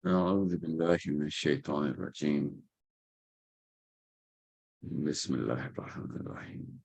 أعوذ بالله من الشيطان الرجيم. بسم الله الرحمن الرحيم.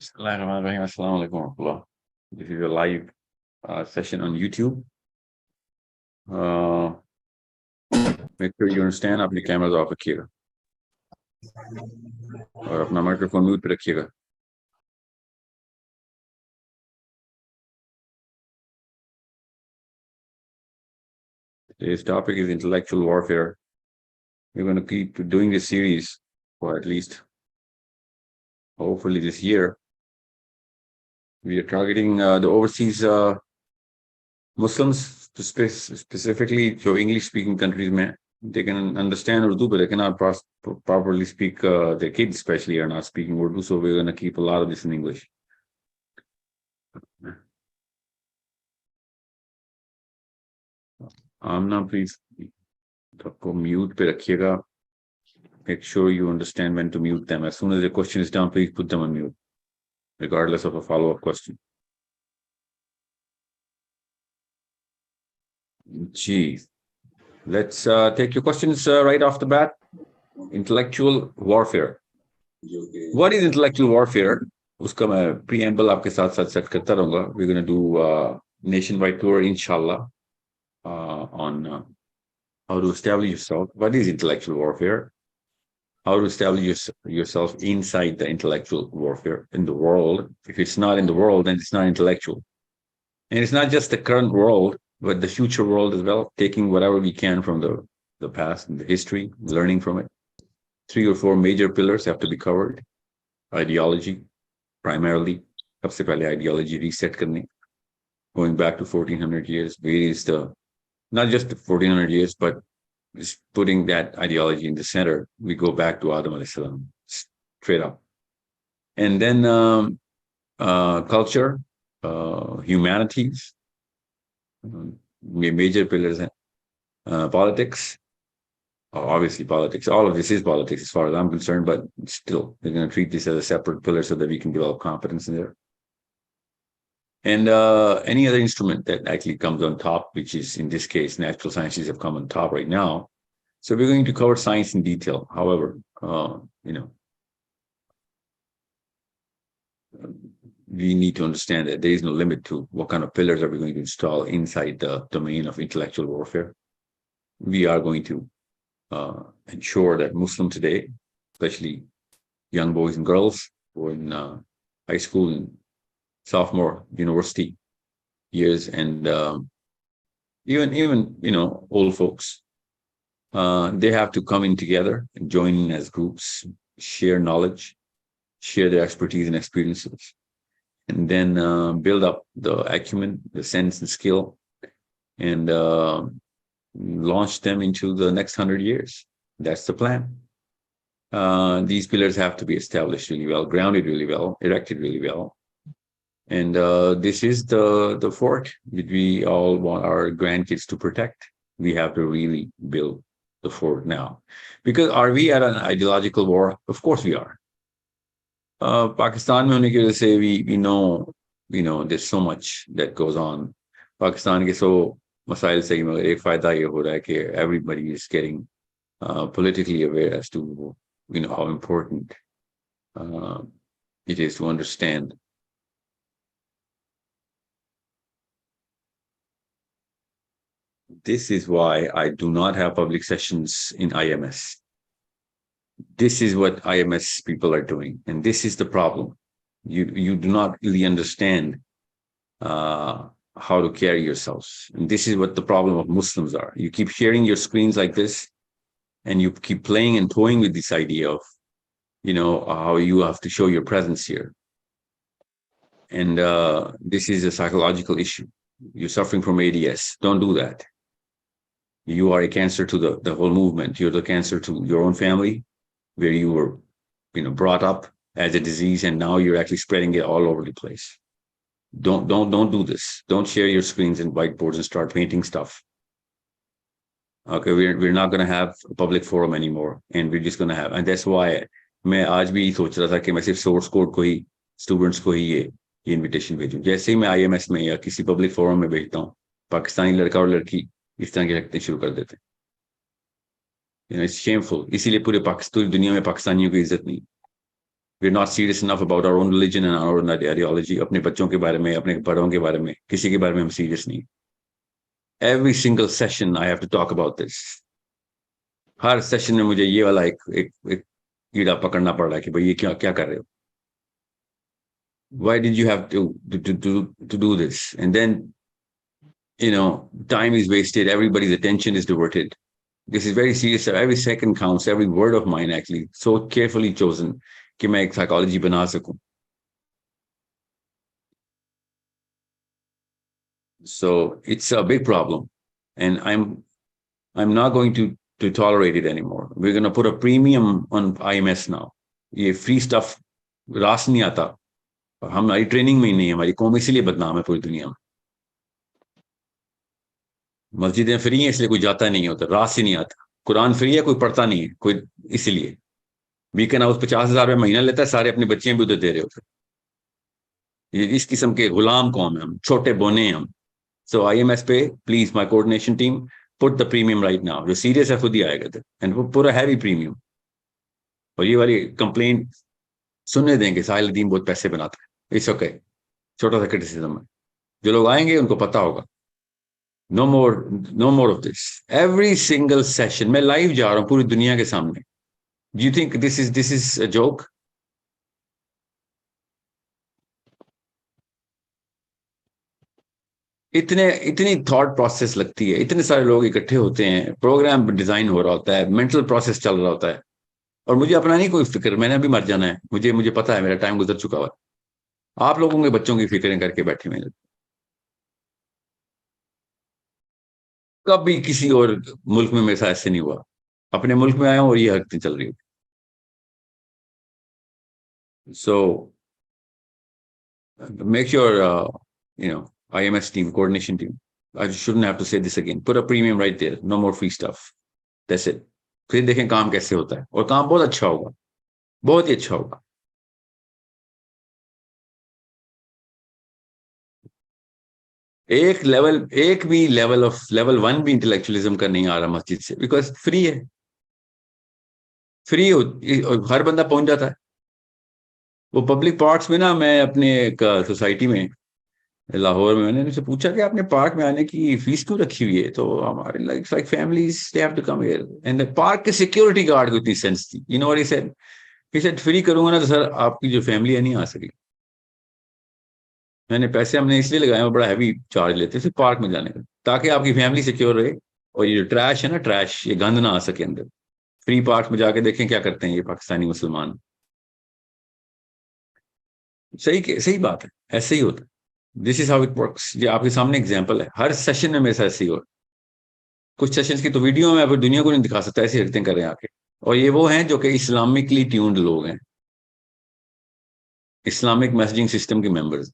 Bismillahirrahmanirrahim. Assalamu alaikum warahmatullah. This is a live session on YouTube. Make sure you understand. अपनी cameras off रखिएगा और अपना microphone mute पे रखिएगा. Today's topic is intellectual warfare. We're going to keep doing this series for at least, hopefully, this year. We are targeting the overseas Muslims, specifically so English-speaking countries. They can understand Urdu, but they cannot properly speak. Their kids, especially, are not speaking Urdu, so we're going to keep a lot of this in English. Amna, please, mute pe rakhiega. Make sure you understand when to mute them. As soon as the question is done, please put them on mute, regardless of a follow-up question. Geez. Let's take your questions right off the bat. Intellectual warfare. What is intellectual warfare? Uska main preamble aapke saath set karta rahunga. We're going to do nationwide tour, inshallah, on how to establish yourself. What is intellectual warfare? How to establish yourself inside the intellectual warfare in the world. If it's not in the world, then it's not intellectual. And it's not just the current world, but the future world as well, taking whatever we can from the past and the history, learning from it. 3 or 4 major pillars have to be covered. Ideology, primarily. Sabse pehle ideology reset karne. Going back to 1400 years, not just the 1400 years, but just putting that ideology in the center. We go back to Adam alayhi salam, straight up. And then culture, humanities, major pillars, politics, obviously politics. All of this is politics as far as I'm concerned, but still, they're going to treat this as a separate pillar so that we can develop competence in there. And any other instrument that actually comes on top, which is, in this case, natural sciences have come on top right now. So we're going to cover science in detail. However, we need to understand that there is no limit to what kind of pillars are we going to install inside the domain of intellectual warfare. We are going to ensure that Muslims today, especially young boys and girls who are in high school and sophomore university years, and even old folks, they have to come in together and join in as groups, share knowledge, share their expertise and experiences, and then build up the acumen, the sense and skill, and launch them into the next 100 years. That's the plan. These pillars have to be established really well, grounded really well, erected really well. And this is the fort that we all want our grandkids to protect. We have to really build the fort now. Because are we at an ideological war? Of course we are. Pakistan mein hone ki wajah se we know there's so much that goes on. Pakistan ke so masail se magar ek fayda ye ho raha hai ki everybody is getting politically aware as to how important it is to understand. This is why I do not have public sessions in IMS. This is what IMS people are doing, and this is the problem. You do not really understand how to carry yourselves, and this is what the problem of Muslims are. You keep sharing your screens like this, and you keep playing and toying with this idea of, how you have to show your presence here. And this is a psychological issue. You're suffering from ADS. Don't do that. You are a cancer to the whole movement. You're the cancer to your own family, where you were, brought up as a disease, and now you're actually spreading it all over the place. Don't do this. Don't share your screens and whiteboards and start painting stuff. Okay, we're not going to have a public forum anymore, and we're just going to have, and that's why मैं आज भी सोच रहा था कि मैं सिर्फ source code को ही स्टूडेंट्स को ही ये इनविटेशन भेजूं. जैसे ही मैं आईएमएस में या किसी पब्लिक फोरम में भेजता हूँ, पाकिस्तानी लड़का और लड़की इस तरह की हरकतें शुरू कर देते हैं. It's shameful. इसीलिए पूरी दुनिया में पाकिस्तानियों की इज्जत नहीं. we're not serious enough about our own religion and our own ideology. अपने बच्चों के बारे में, अपने बड़ों के बारे में, किसी के बारे में हम सीरियस नहीं. Every single session I have to talk about this. Her session में मुझे ये वाला एक कीड़ा पकड़ना पड़ रहा है कि भाई ये क्या कर रहे हो? Why did you have to do this? And then, time is wasted. Everybody's attention is diverted. This is very serious. Every second counts. Every word of mine actually so carefully chosen कि मैं एक psychology बना सकूं. So it's a big problem, and I'm not going to tolerate it anymore. We're going to put a premium on IMS now. ये free stuff रास नहीं आता. हमारी ट्रेनिंग में ही नहीं है. हमारी कौम इसीलिए बदनाम है पूरी दुनिया में. मस्जिदें फ्री हैं इसलिए कोई जाता नहीं होता. रास ही नहीं आता. कुरान फ्री है, कोई पढ़ता नहीं है कोई, इसीलिए. वीकेंड हाउस 50,000 रुपये महीना लेता है, सारे अपने बच्चे भी उधर दे रहे होते. ये इस किस्म के गुलाम कौम है हम, छोटे बोने हम. So IMS पे please my coordination team put the premium right now. जो सीरियस है खुद ही आएगा एंड वो पूरा हैवी प्रीमियम. और ये वाली कंप्लेंट सुनने देंगे साहिल अदीम बहुत पैसे बनाता है. It's okay. छोटा सा क्रिटिसिज्म है. जो लोग आएंगे उनको पता होगा. No more of this. Every single session मैं लाइव जा रहा हूँ पूरी दुनिया के सामने. Do you think this is a joke? इतनी थॉट प्रोसेस लगती है. इतने सारे लोग इकट्ठे होते हैं, प्रोग्राम डिजाइन हो रहा होता है, मेंटल प्रोसेस चल रहा होता है, और मुझे अपना नहीं कोई फिक्र. मैंने अभी मर जाना है. मुझे पता है मेरा टाइम गुजर चुका हुआ है. आप लोगों के बच्चों की फिक्रें करके बैठे हुए. कभी किसी और मुल्क में मेरे साथ ऐसे नहीं हुआ. अपने मुल्क में आया हूं और ये हरकतें चल रही. So make sure IMS team, coordination team. I shouldn't have to say this again. Put a premium right there. No more free stuff. That's it. फिर देखें काम कैसे होता है, और काम बहुत अच्छा होगा, बहुत ही अच्छा होगा. एक भी लेवल 1 भी इंटेलेक्चुअलिज्म का नहीं आ रहा मस्जिद से, बिकॉज फ्री है. फ्री हर बंदा पहुंच जाता है. वो पब्लिक पार्क्स में ना, मैं अपने एक सोसाइटी में लाहौर में, मैंने उनसे पूछा कि आपने पार्क में आने की फीस क्यों रखी हुई है? तो हमारे like families they have to come here. And park के सिक्योरिटी गार्ड को इतनी सेंस थी. You know what he said free करूंगा ना तो सर आपकी जो फैमिली है नहीं आ सकेगी. मैंने पैसे हमने इसलिए लगाए, बड़ा हैवी चार्ज लेते सिर्फ पार्क में जाने का, ताकि आपकी फैमिली सिक्योर रहे, और ये जो ट्रैश है ना, ट्रैश, ये गंद ना आ सके अंदर. फ्री पार्क में जाके देखें क्या करते हैं ये पाकिस्तानी मुसलमान. सही बात है. ऐसे ही होता है. This is how it works. ये आपके सामने एग्जांपल है. हर सेशन में मेरे साथ ऐसे ही हो. कुछ सेशंस की तो वीडियो में फिर दुनिया को नहीं दिखा सकता, ऐसी हरकतें कर रहे हैं आके. और ये वो हैं जो कि इस्लामिकली ट्यून्ड लोग हैं, इस्लामिक मैसेजिंग सिस्टम के मेंबर्स.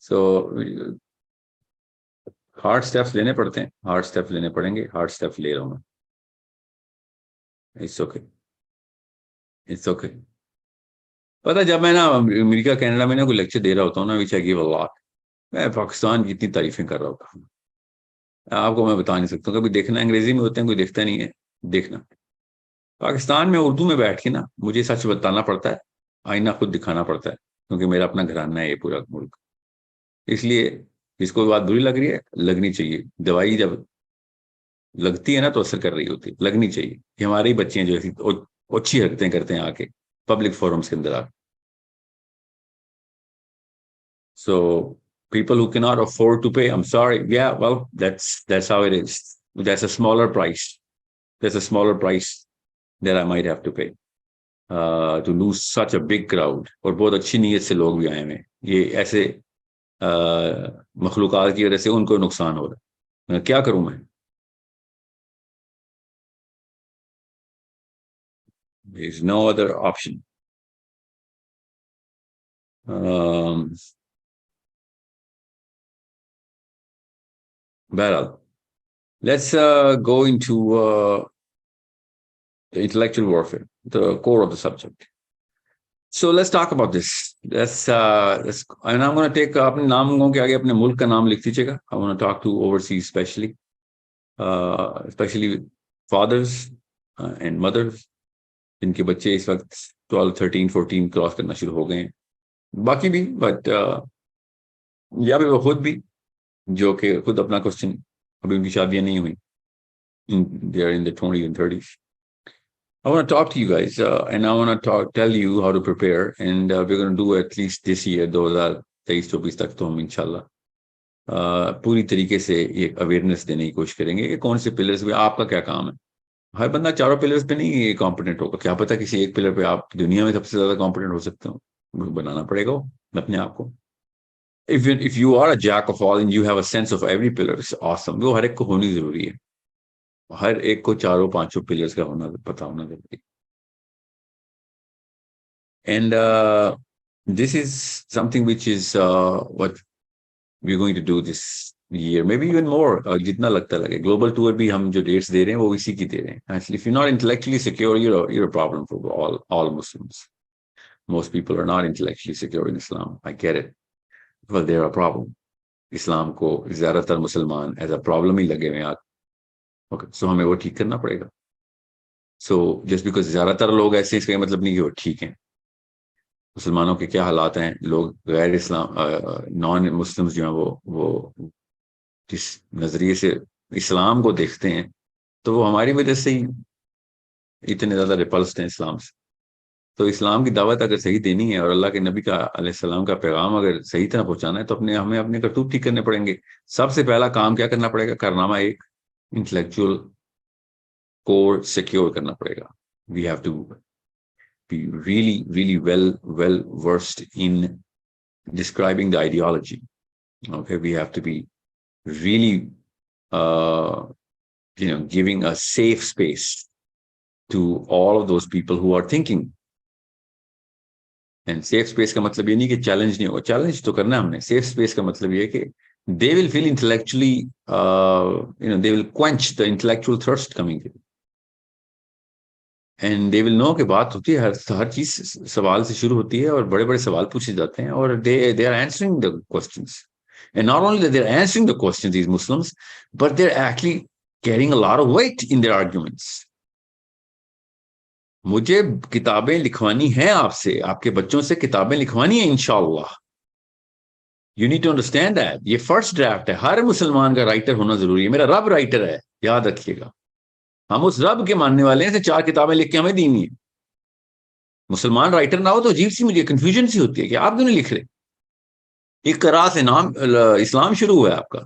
सो हार्ड स्टेप्स लेने पड़ते हैं. हार्ड स्टेप लेने पड़ेंगे. हार्ड स्टेप ले रहा हूँ मैं. It's okay. It's okay. पता जब मैं ना अमेरिका कनाडा में ना कोई लेक्चर दे रहा होता हूँ ना, विच आई गिव अ लॉट, मैं पाकिस्तान की इतनी तारीफें कर रहा होता हूँ, आपको मैं बता नहीं सकता. कभी देखना, अंग्रेजी में होते हैं, कोई देखता नहीं है. देखना पाकिस्तान में उर्दू में बैठ के ना, मुझे सच बताना पड़ता है, आईना खुद दिखाना पड़ता है, क्योंकि मेरा अपना घराना है ये पूरा मुल्क. इसलिए जिसको बात बुरी लग रही है, लगनी चाहिए. दवाई जब लगती है ना तो असर कर रही होती है, लगनी चाहिए. कि हमारे ही बच्चे हैं जो ऐसी अच्छी हरकतें करते हैं आके पब्लिक फोरम्स के अंदर आके. सो People who cannot afford to pay, I'm sorry. Yeah, well, that's how it is. That's a smaller price. There's a smaller price that I might have to pay to lose such a big crowd. اور بہت اچھی نیت سے لوگ بھی آئے ہیں. یہ ایسے مخلوقات کی وجہ سے ان کو نقصان ہو رہا ہے. کیا کروں میں؟ There is no other option. بہرحال, let's go into the intellectual warfare, the core of the subject. So let's talk about this. And I'm going to take اپنے ناموں کے آگے اپنے ملک کا نام لکھ دیجیے گا. I want to talk to overseas especially fathers and mothers جن کے بچے اس وقت 12, 13, 14 کراس کرنا شروع ہو گئے ہیں. باقی بھی بٹ یا بھی وہ خود بھی جو کہ خود اپنا کوشچن, ابھی ان کی شادیاں نہیں ہوئی, they are in the 20s and 30s. I want to talk to you guys and I want to tell you how to prepare, and we're going to do at least this year 2023-24 تک تو ہم انشاءاللہ پوری طریقے سے ایک awareness دینے کی کوشش کریں گے کہ کون سے پلرز پہ آپ کا کیا کام ہے. ہر بندہ چاروں پلرز پہ نہیں کمپیٹنٹ ہوگا. کیا پتا کسی ایک پلر پہ آپ دنیا میں سب سے زیادہ کمپیٹنٹ ہو سکتے ہو. بنانا پڑے گا اپنے آپ کو. If you are a jack of all and you have a sense of every pillar, it's awesome. وہ ہر ایک کو ہونی ضروری ہے. ہر ایک کو چاروں پانچوں پلرز کا پتا ہونا ضروری ہے. And this is something which is what we're going to do this year, maybe even more. جتنا لگتا لگے. گلوبل ٹور بھی ہم جو ڈیٹس دے رہے ہیں وہ اسی کی دے رہے ہیں. If you're not intellectually secure, you're a problem for all Muslims. Most people are not intellectually secure in Islam. I get it. Well, they're a problem. اسلام کو زیادہ تر مسلمان ایز اے پرابلم ہی لگے ہوئے ہیں. اوکے, سو ہمیں وہ ٹھیک کرنا پڑے گا. سو جسٹ بیکاز زیادہ تر لوگ ایسے, اس کا مطلب نہیں کہ وہ ٹھیک ہیں. مسلمانوں کے کیا حالات ہیں, لوگ غیر اسلام نان مسلمز جو ہیں وہ جس نظریے سے اسلام کو دیکھتے ہیں تو وہ ہماری وجہ سے ہی اتنے زیادہ ریپلسڈ ہیں اسلام سے. تو اسلام کی دعوت اگر صحیح دینی ہے اور اللہ کے نبی کا علیہ السلام کا پیغام اگر صحیح طرح پہنچانا ہے تو ہمیں اپنے کرتوت ٹھیک کرنے پڑیں گے. سب سے پہلا کام کیا کرنا پڑے گا؟ کارنامہ ایک, انٹلیکچوئل کور سیکیور کرنا پڑے گا. We have to be really well versed in describing the ideology. Okay, we have to be really giving a safe space to all of those people who are thinking. And safe space کا مطلب یہ نہیں کہ challenge نہیں ہوگا, challenge تو کرنا ہے ہم نے. سیف اسپیس کا مطلب یہ ہے کہ they will feel intellectually they will quench the intellectual thirst coming to them, and they will know کہ بات ہوتی ہے, ہر چیز سوال سے شروع ہوتی ہے اور بڑے بڑے سوال پوچھے جاتے ہیں اور they are answering the questions, and not only that they are answering the questions, these Muslims, but they're actually carrying a lot of weight in their arguments. مجھے کتابیں لکھوانی ہیں آپ سے, آپ کے بچوں سے کتابیں لکھوانی ہیں انشاءاللہ. You need to understand that. یہ فرسٹ ڈرافٹ ہے. ہر مسلمان کا رائٹر ہونا ضروری ہے. میرا رب رائٹر ہے, یاد رکھیے گا. ہم اس رب کے ماننے والے ہیں. 4 کتابیں لکھ کے ہمیں دینی ہے. مسلمان رائٹر نہ ہو تو عجیب سی مجھے کنفیوژن سی ہوتی ہے کہ آپ کیوں نہیں لکھ رہے. ایک قرا سے نام اسلام شروع ہوا ہے آپ کا,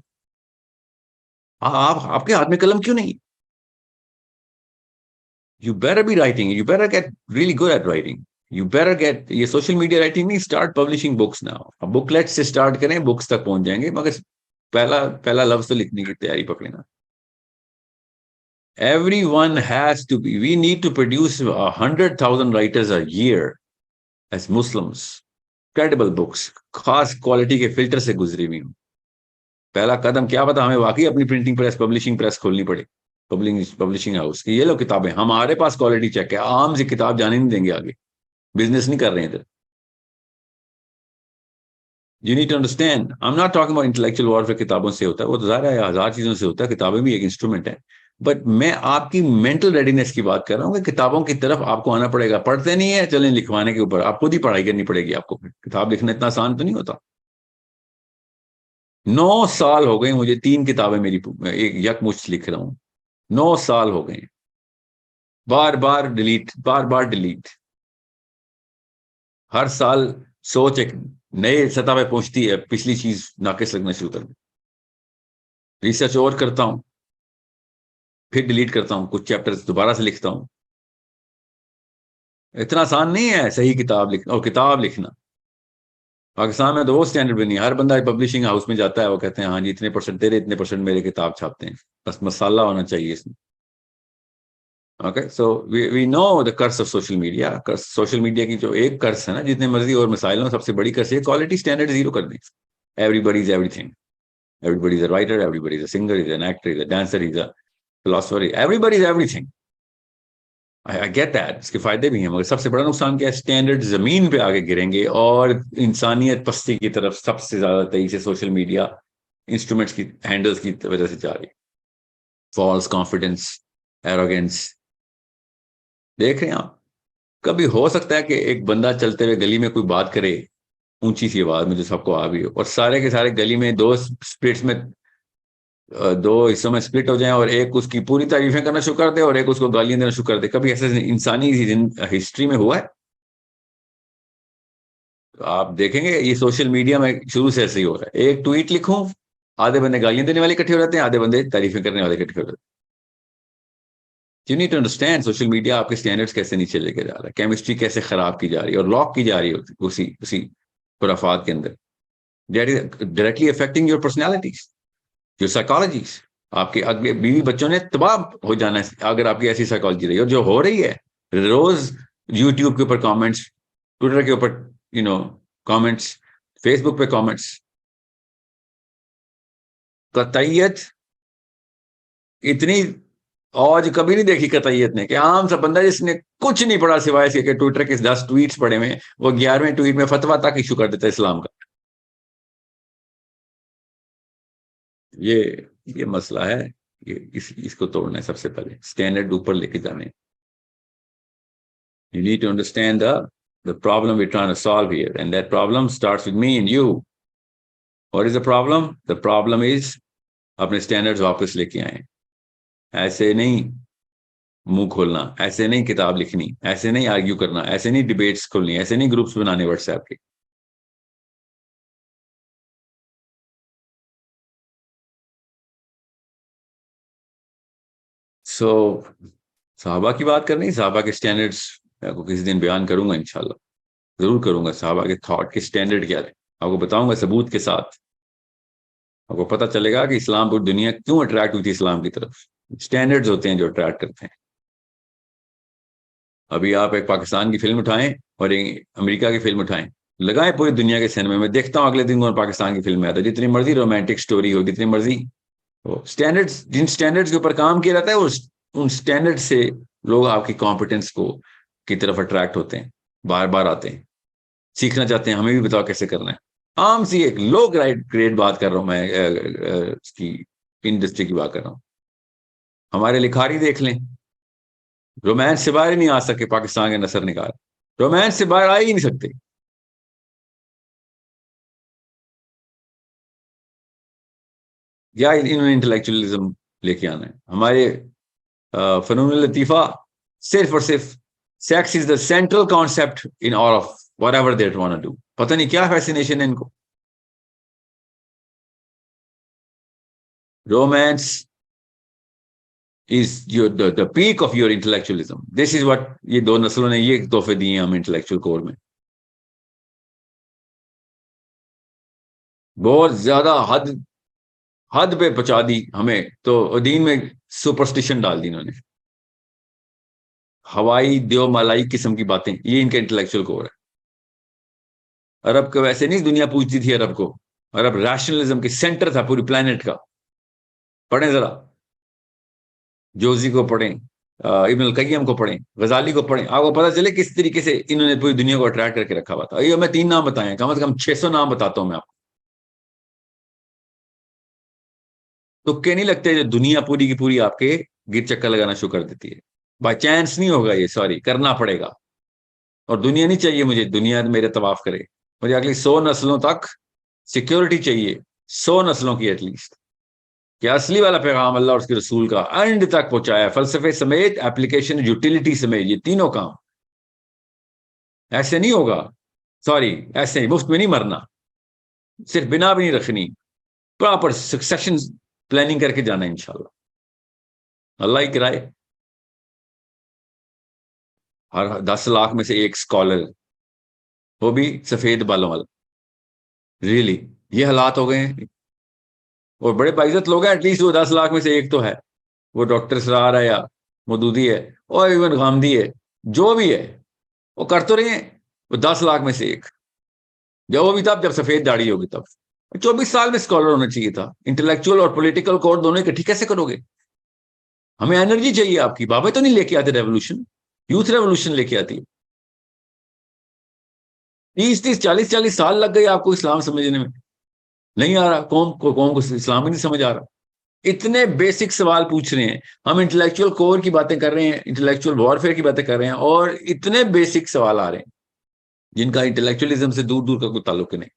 آپ کے ہاتھ میں قلم کیوں نہیں؟ You better be writing. You better get really good at writing. You better get یہ سوشل میڈیا رائٹنگ نہیں, start publishing books now. اب بک لیٹ سے اسٹارٹ کریں, بکس تک پہنچ جائیں گے, مگر پہلا لفظ تو لکھنے کی تیاری پکڑے نا. Everyone has to be. We need to produce 100,000 writers a year as Muslims. Credible books. خاص کوالٹی کے فلٹر سے گزری ہوئی ہوں. پہلا قدم کیا پتا ہمیں واقعی اپنی پرنٹنگ پریس, پبلشنگ پریس کھولنی پڑے, پبلشنگ ہاؤس کی. یہ لو کتابیں, ہمارے پاس کوالٹی چیک ہے. عام سی کتاب جانے نہیں دیں گے آگے. بزنس نہیں کر رہے ہیں ادھر. You need to understand. I'm not talking about intellectual warfare کتابوں سے ہوتا ہے, وہ تو ظاہر ہے 1000 چیزوں سے ہوتا ہے. کتابیں بھی ایک انسٹرومنٹ ہے, بٹ میں آپ کی مینٹل ریڈینس کی بات کر رہا ہوں کہ کتابوں کی طرف آپ کو آنا پڑے گا. پڑھتے نہیں ہے, چلیں لکھوانے کے اوپر آپ خود ہی پڑھائی کرنی پڑے گی. آپ کو کتاب لکھنا اتنا آسان تو نہیں ہوتا. 9 سال ہو گئے مجھے, 3 کتابیں میری یکمشت لکھ رہا ہوں. 9 سال ہو گئے, بار بار ڈیلیٹ. ہر سال سوچ ایک نئے سطح پہ پہنچتی ہے پچھلی چیز ناقص لگنا شروع کر دے. ریسرچ اور کرتا ہوں, پھر ڈیلیٹ کرتا ہوں, کچھ چیپٹر دوبارہ سے لکھتا ہوں. اتنا آسان نہیں ہے صحیح کتاب لکھنا. اور کتاب لکھنا پاکستان میں تو وہ اسٹینڈرڈ بھی نہیں ہے. ہر بندہ پبلشنگ ہاؤس میں جاتا ہے, وہ کہتے ہیں ہاں جی اتنے پرسنٹ تیرے, اتنے پرسنٹ میرے کتاب چھاپتے ہیں, بس مسالہ ہونا چاہیے اس میں. Okay, so we know the curse of social media. Social media کی جو ایک کرس ہے نا, جتنے مرضی اور مسائل ہوں, سب سے بڑی کرس ہے کوالٹی اسٹینڈرڈ زیرو کر دیں. Everybody is everything. Everybody is a writer, everybody is a singer, is an actor, is a dancer, is a philosopher. Everybody is everything. I get that. اس کے فائدے بھی ہیں, مگر سب سے بڑا نقصان کیا ہے؟ اسٹینڈرڈ زمین پہ آگے گریں گے اور انسانیت پستی کی طرف سب سے زیادہ تیزی سے سوشل میڈیا انسٹرومنٹس کی ہینڈلز کی وجہ سے جا رہی. False confidence, arrogance. دیکھ رہے ہیں آپ, کبھی ہو سکتا ہے کہ ایک بندہ چلتے ہوئے گلی میں کوئی بات کرے اونچی سی آواز میں جو سب کو آ بھی ہو, اور سارے کے سارے گلی میں دو اسپلٹس میں, دو حصوں میں سپلٹ ہو جائیں, اور ایک اس کی پوری تعریفیں کرنا شروع کر دے اور ایک اس کو گالیاں دینا شروع کر دے. کبھی ایسے انسانی ہسٹری میں ہوا ہے؟ آپ دیکھیں گے یہ سوشل میڈیا میں شروع سے ایسے ہی ہو رہا ہے. ایک ٹویٹ لکھوں, آدھے بندے گالیاں دینے والے اکٹھے ہو جاتے ہیں, آدھے بندے تعریفیں کرنے والے اکٹھے ہو جاتے ہیں. You need to understand social media آپ کے اسٹینڈرڈس کیسے نیچے لے کے جا رہا ہے, کیمسٹری کیسے خراب کی جا رہی ہے اور لاک کی جا رہی ہے اسی خرافات کے اندر. That is directly affecting your personalities, your psychologies. آپ کے اگلے بیوی بچوں نے تباہ ہو جانا ہے اگر آپ کی ایسی سائیکالوجی رہی, اور جو ہو رہی ہے روز یوٹیوب کے اوپر کامنٹس, ٹویٹر کے اوپر کامنٹس, فیس بک پہ کامنٹس. قطعیت اتنی آج کبھی نہیں دیکھی قطعیت نے, کہ عام سا بندہ جس نے کچھ نہیں پڑھا سوائے اس کے ٹویٹر کے 10 ٹویٹس پڑے ہوئے, وہ 11ویں ٹویٹ میں فتویٰ تک ایشو کر دیتا ہے اسلام کا. یہ مسئلہ ہے, اس کو توڑنا ہے سب سے پہلے, اسٹینڈرڈ اوپر لے کے جانے. You need to understand the problem we're trying to solve here, and that problem starts with me and you. What is the problem? The problem is اپنے اسٹینڈرڈز واپس لے کے آئیں. ایسے نہیں منہ کھولنا, ایسے نہیں کتاب لکھنی, ایسے نہیں آرگیو کرنا, ایسے نہیں ڈیبیٹس کھولنی, ایسے نہیں گروپس بنانے واٹس ایپ کے. سو صحابہ کی بات کرنی, صحابہ کے اسٹینڈرڈس میں آپ کو کسی دن بیان کروں گا انشاءاللہ, ضرور کروں گا. صحابہ کے تھاٹ کے اسٹینڈرڈ کیا تھے آپ کو بتاؤں گا ثبوت کے ساتھ. آپ کو پتہ چلے گا کہ اسلام پوری دنیا کیوں اٹریکٹ ہوئی تھی اسلام کی طرف. اسٹینڈرڈز ہوتے ہیں جو اٹریکٹ کرتے ہیں. ابھی آپ ایک پاکستان کی فلم اٹھائیں اور ایک امریکہ کی فلم اٹھائیں, لگائیں پوری دنیا کے سینما میں, دیکھتا ہوں اگلے دن کون پاکستان کی فلم میں آتا ہے. جتنی مرضی رومانٹک سٹوری ہو, جتنی مرضی اسٹینڈرڈز, جن اسٹینڈرڈز کے اوپر کام کیا جاتا ہے ان اسٹینڈرڈ سے لوگ آپ کی کمپیٹنس کی طرف اٹریکٹ ہوتے ہیں, بار بار آتے ہیں, سیکھنا چاہتے ہیں, ہمیں بھی بتاؤ کیسے کرنا ہے. عام سی ایک لو گریڈ بات کر رہا ہوں میں, اس کی انڈسٹری کی بات کر رہا ہوں. ہمارے لکھاری دیکھ لیں, رومانس سے باہر ہی نہیں آ سکے پاکستان کے نثر نگار, رومانس سے باہر آ ہی نہیں سکتے. یا انہوں نے انٹلیکچولی لے کے آنا ہے. ہمارے فنون لطیفہ صرف اور صرف sex is the central concept in all of whatever that want to do. پتہ نہیں کیا فیسینیشن ہے ان کو. Romance is the peak of your intellectualism. This is what یہ دو نسلوں نے یہ تحفے دیے ہیں ہم انٹلیکچوئل کور میں. بہت زیادہ حد پہ پہنچا دی ہمیں. تو دین میں سپرسٹیشن ڈال دی انہوں نے, ہوائی دیو مالائی قسم کی باتیں, یہ ان کا انٹلیکچوئل کور ہے. عرب کو ویسے نہیں دنیا پوچھتی تھی عرب کو, عرب ریشنلزم کے سینٹر تھا پوری پلانٹ کا. پڑھیں ذرا, جوزی کو پڑھیں, ابن القیم کو پڑھیں, غزالی کو پڑھیں, آپ کو پتہ چلے کس طریقے سے انہوں نے پوری دنیا کو اٹریکٹ کر کے رکھا ہوا تھا. یہ میں 3 نام بتائے ہیں, کم از کم 600 نام بتاتا ہوں میں آپ کو. تکے نہیں لگتے جو دنیا پوری کی پوری آپ کے گر چکر لگانا شروع کر دیتی ہے. بائی چانس نہیں ہوگا یہ, سوری, کرنا پڑے گا. اور دنیا نہیں چاہیے مجھے, دنیا میرے طواف کرے. مجھے اگلی 100 نسلوں تک سیکیورٹی چاہیے, 100 نسلوں کی ایٹ لیسٹ, کہ اصلی والا پیغام اللہ اور اس کے رسول کا اینڈ تک پہنچایا, فلسفے سمیت, ایپلیکیشن, یوٹیلیٹی سمیت, یہ تینوں کام. ایسے نہیں ہوگا. سوری ایسے ہی مفت میں نہیں مرنا, صرف بنا بھی نہیں رکھنی, پراپر سکسیشن پلاننگ کر کے جانا ہے انشاءاللہ, اللہ ہی کرائے. ہر 10 لاکھ میں سے ایک اسکالر, وہ بھی سفید بالوں والا. ریئلی یہ حالات ہو گئے ہیں, اور بڑے باعزت لوگ ہیں, ایٹ لیسٹ وہ 10 لاکھ میں سے ایک تو ہے, وہ ڈاکٹر سرار ہے یا مودودی ہے اور ایون غامدی ہے, جو بھی ہے وہ کر تو رہے ہیں. وہ 10 لاکھ میں سے ایک, جب وہ بھی تب جب سفید داڑھی ہوگی تب. 24 سال میں اسکالر ہونا چاہیے تھا. انٹلیکچوئل اور پولیٹیکل کوڈ دونوں اکٹھی کیسے کرو گے؟ ہمیں انرجی چاہیے آپ کی. بابا تو نہیں لے کے آتے ریولوشن, یوتھ ریولوشن لے کے آتی ہے. 30 30 40 40 سال لگ گئے آپ کو اسلام سمجھنے میں, نہیں آ رہا. قوم کو اسلام ہی نہیں سمجھ آ رہا. اتنے بیسک سوال پوچھ رہے ہیں ہم, انٹلیکچوئل کور کی باتیں کر رہے ہیں, انٹلیکچوئل وارفیئر کی باتیں کر رہے ہیں, اور اتنے بیسک سوال آ رہے ہیں جن کا انٹلیکچوئلزم سے دور دور کا کوئی تعلق نہیں.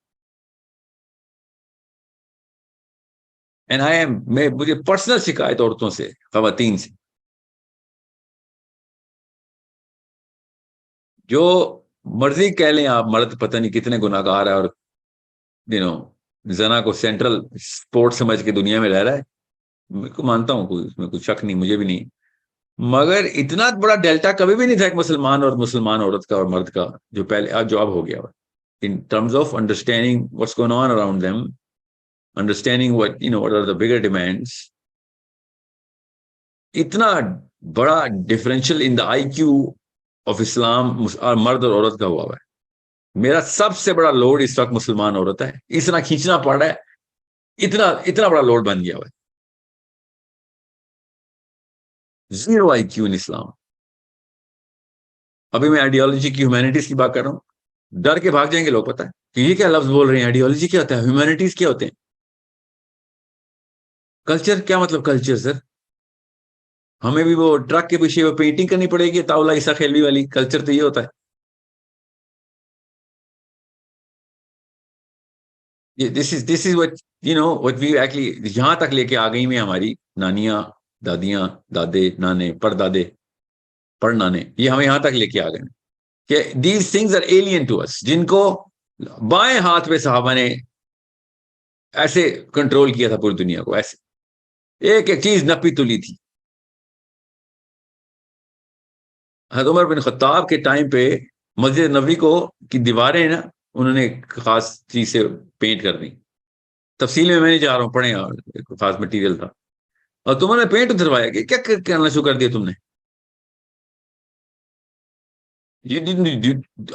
اینڈ آئی ایم, مجھے پرسنل شکایت عورتوں سے, خواتین سے, جو مرضی کہہ لیں آپ, مرد پتہ نہیں کتنے گناہ گار ہے, اور زنا کو سینٹرل سپورٹ سمجھ کے دنیا میں رہ رہا ہے. میں کو مانتا ہوں, کوئی اس میں کوئی شک نہیں, مجھے بھی نہیں, مگر اتنا بڑا ڈیلٹا کبھی بھی نہیں تھا ایک مسلمان اور مسلمان عورت کا اور مرد کا, جو پہلے جو اب ہو گیا. In terms of understanding what's going on around them, understanding what are the bigger demands, اتنا بڑا differential in the I Q of اسلام اور مرد اور عورت کا ہوا ہے. میرا سب سے بڑا لوڈ اس وقت مسلمان عورت ہے, اتنا کھینچنا پڑ رہا ہے, اتنا بڑا لوڈ بن گیا ہوا ہے. زیرو آئی کیو ان اسلام. ابھی میں آئیڈیالوجی کی, ہیومینٹیز کی بات کر رہا ہوں, ڈر کے بھاگ جائیں گے لوگ. پتہ ہے کہ یہ کیا لفظ بول رہے ہیں, آئیڈیالوجی کیا ہوتا ہے, ہیومینٹیز کیا ہوتے ہیں, کلچر کیا مطلب کلچر سر؟ ہمیں بھی وہ ٹرک کے پیچھے وہ پینٹنگ کرنی پڑے گی, تاولا عیسیٰ خیلوی والی. کلچر تو یہ ہوتا ہے. دس از وٹ وی ایکچولی یہاں تک لے کے آ گئی میں ہماری نانیاں, دادیاں, دادے, نانے, پردادے, پڑنانے, یہ ہمیں یہاں تک لے کے آ گئے کہ these things are alien to us, جن کو بائیں ہاتھ پہ صحابہ نے ایسے کنٹرول کیا تھا پوری دنیا کو, ایسے ایک ایک چیز نپی تلی تھی. حضرت عمر بن خطاب کے ٹائم پہ مسجد نبوی کو کی دیواریں نا انہوں نے خاص چیز سے پینٹ کر دی. تفصیل میں نہیں جا رہا ہوں, پڑھیں, اور خاص مٹیریل تھا, اور تم نے پینٹ اتروایا کہ کیا کرنا شروع کر دیا تم نے.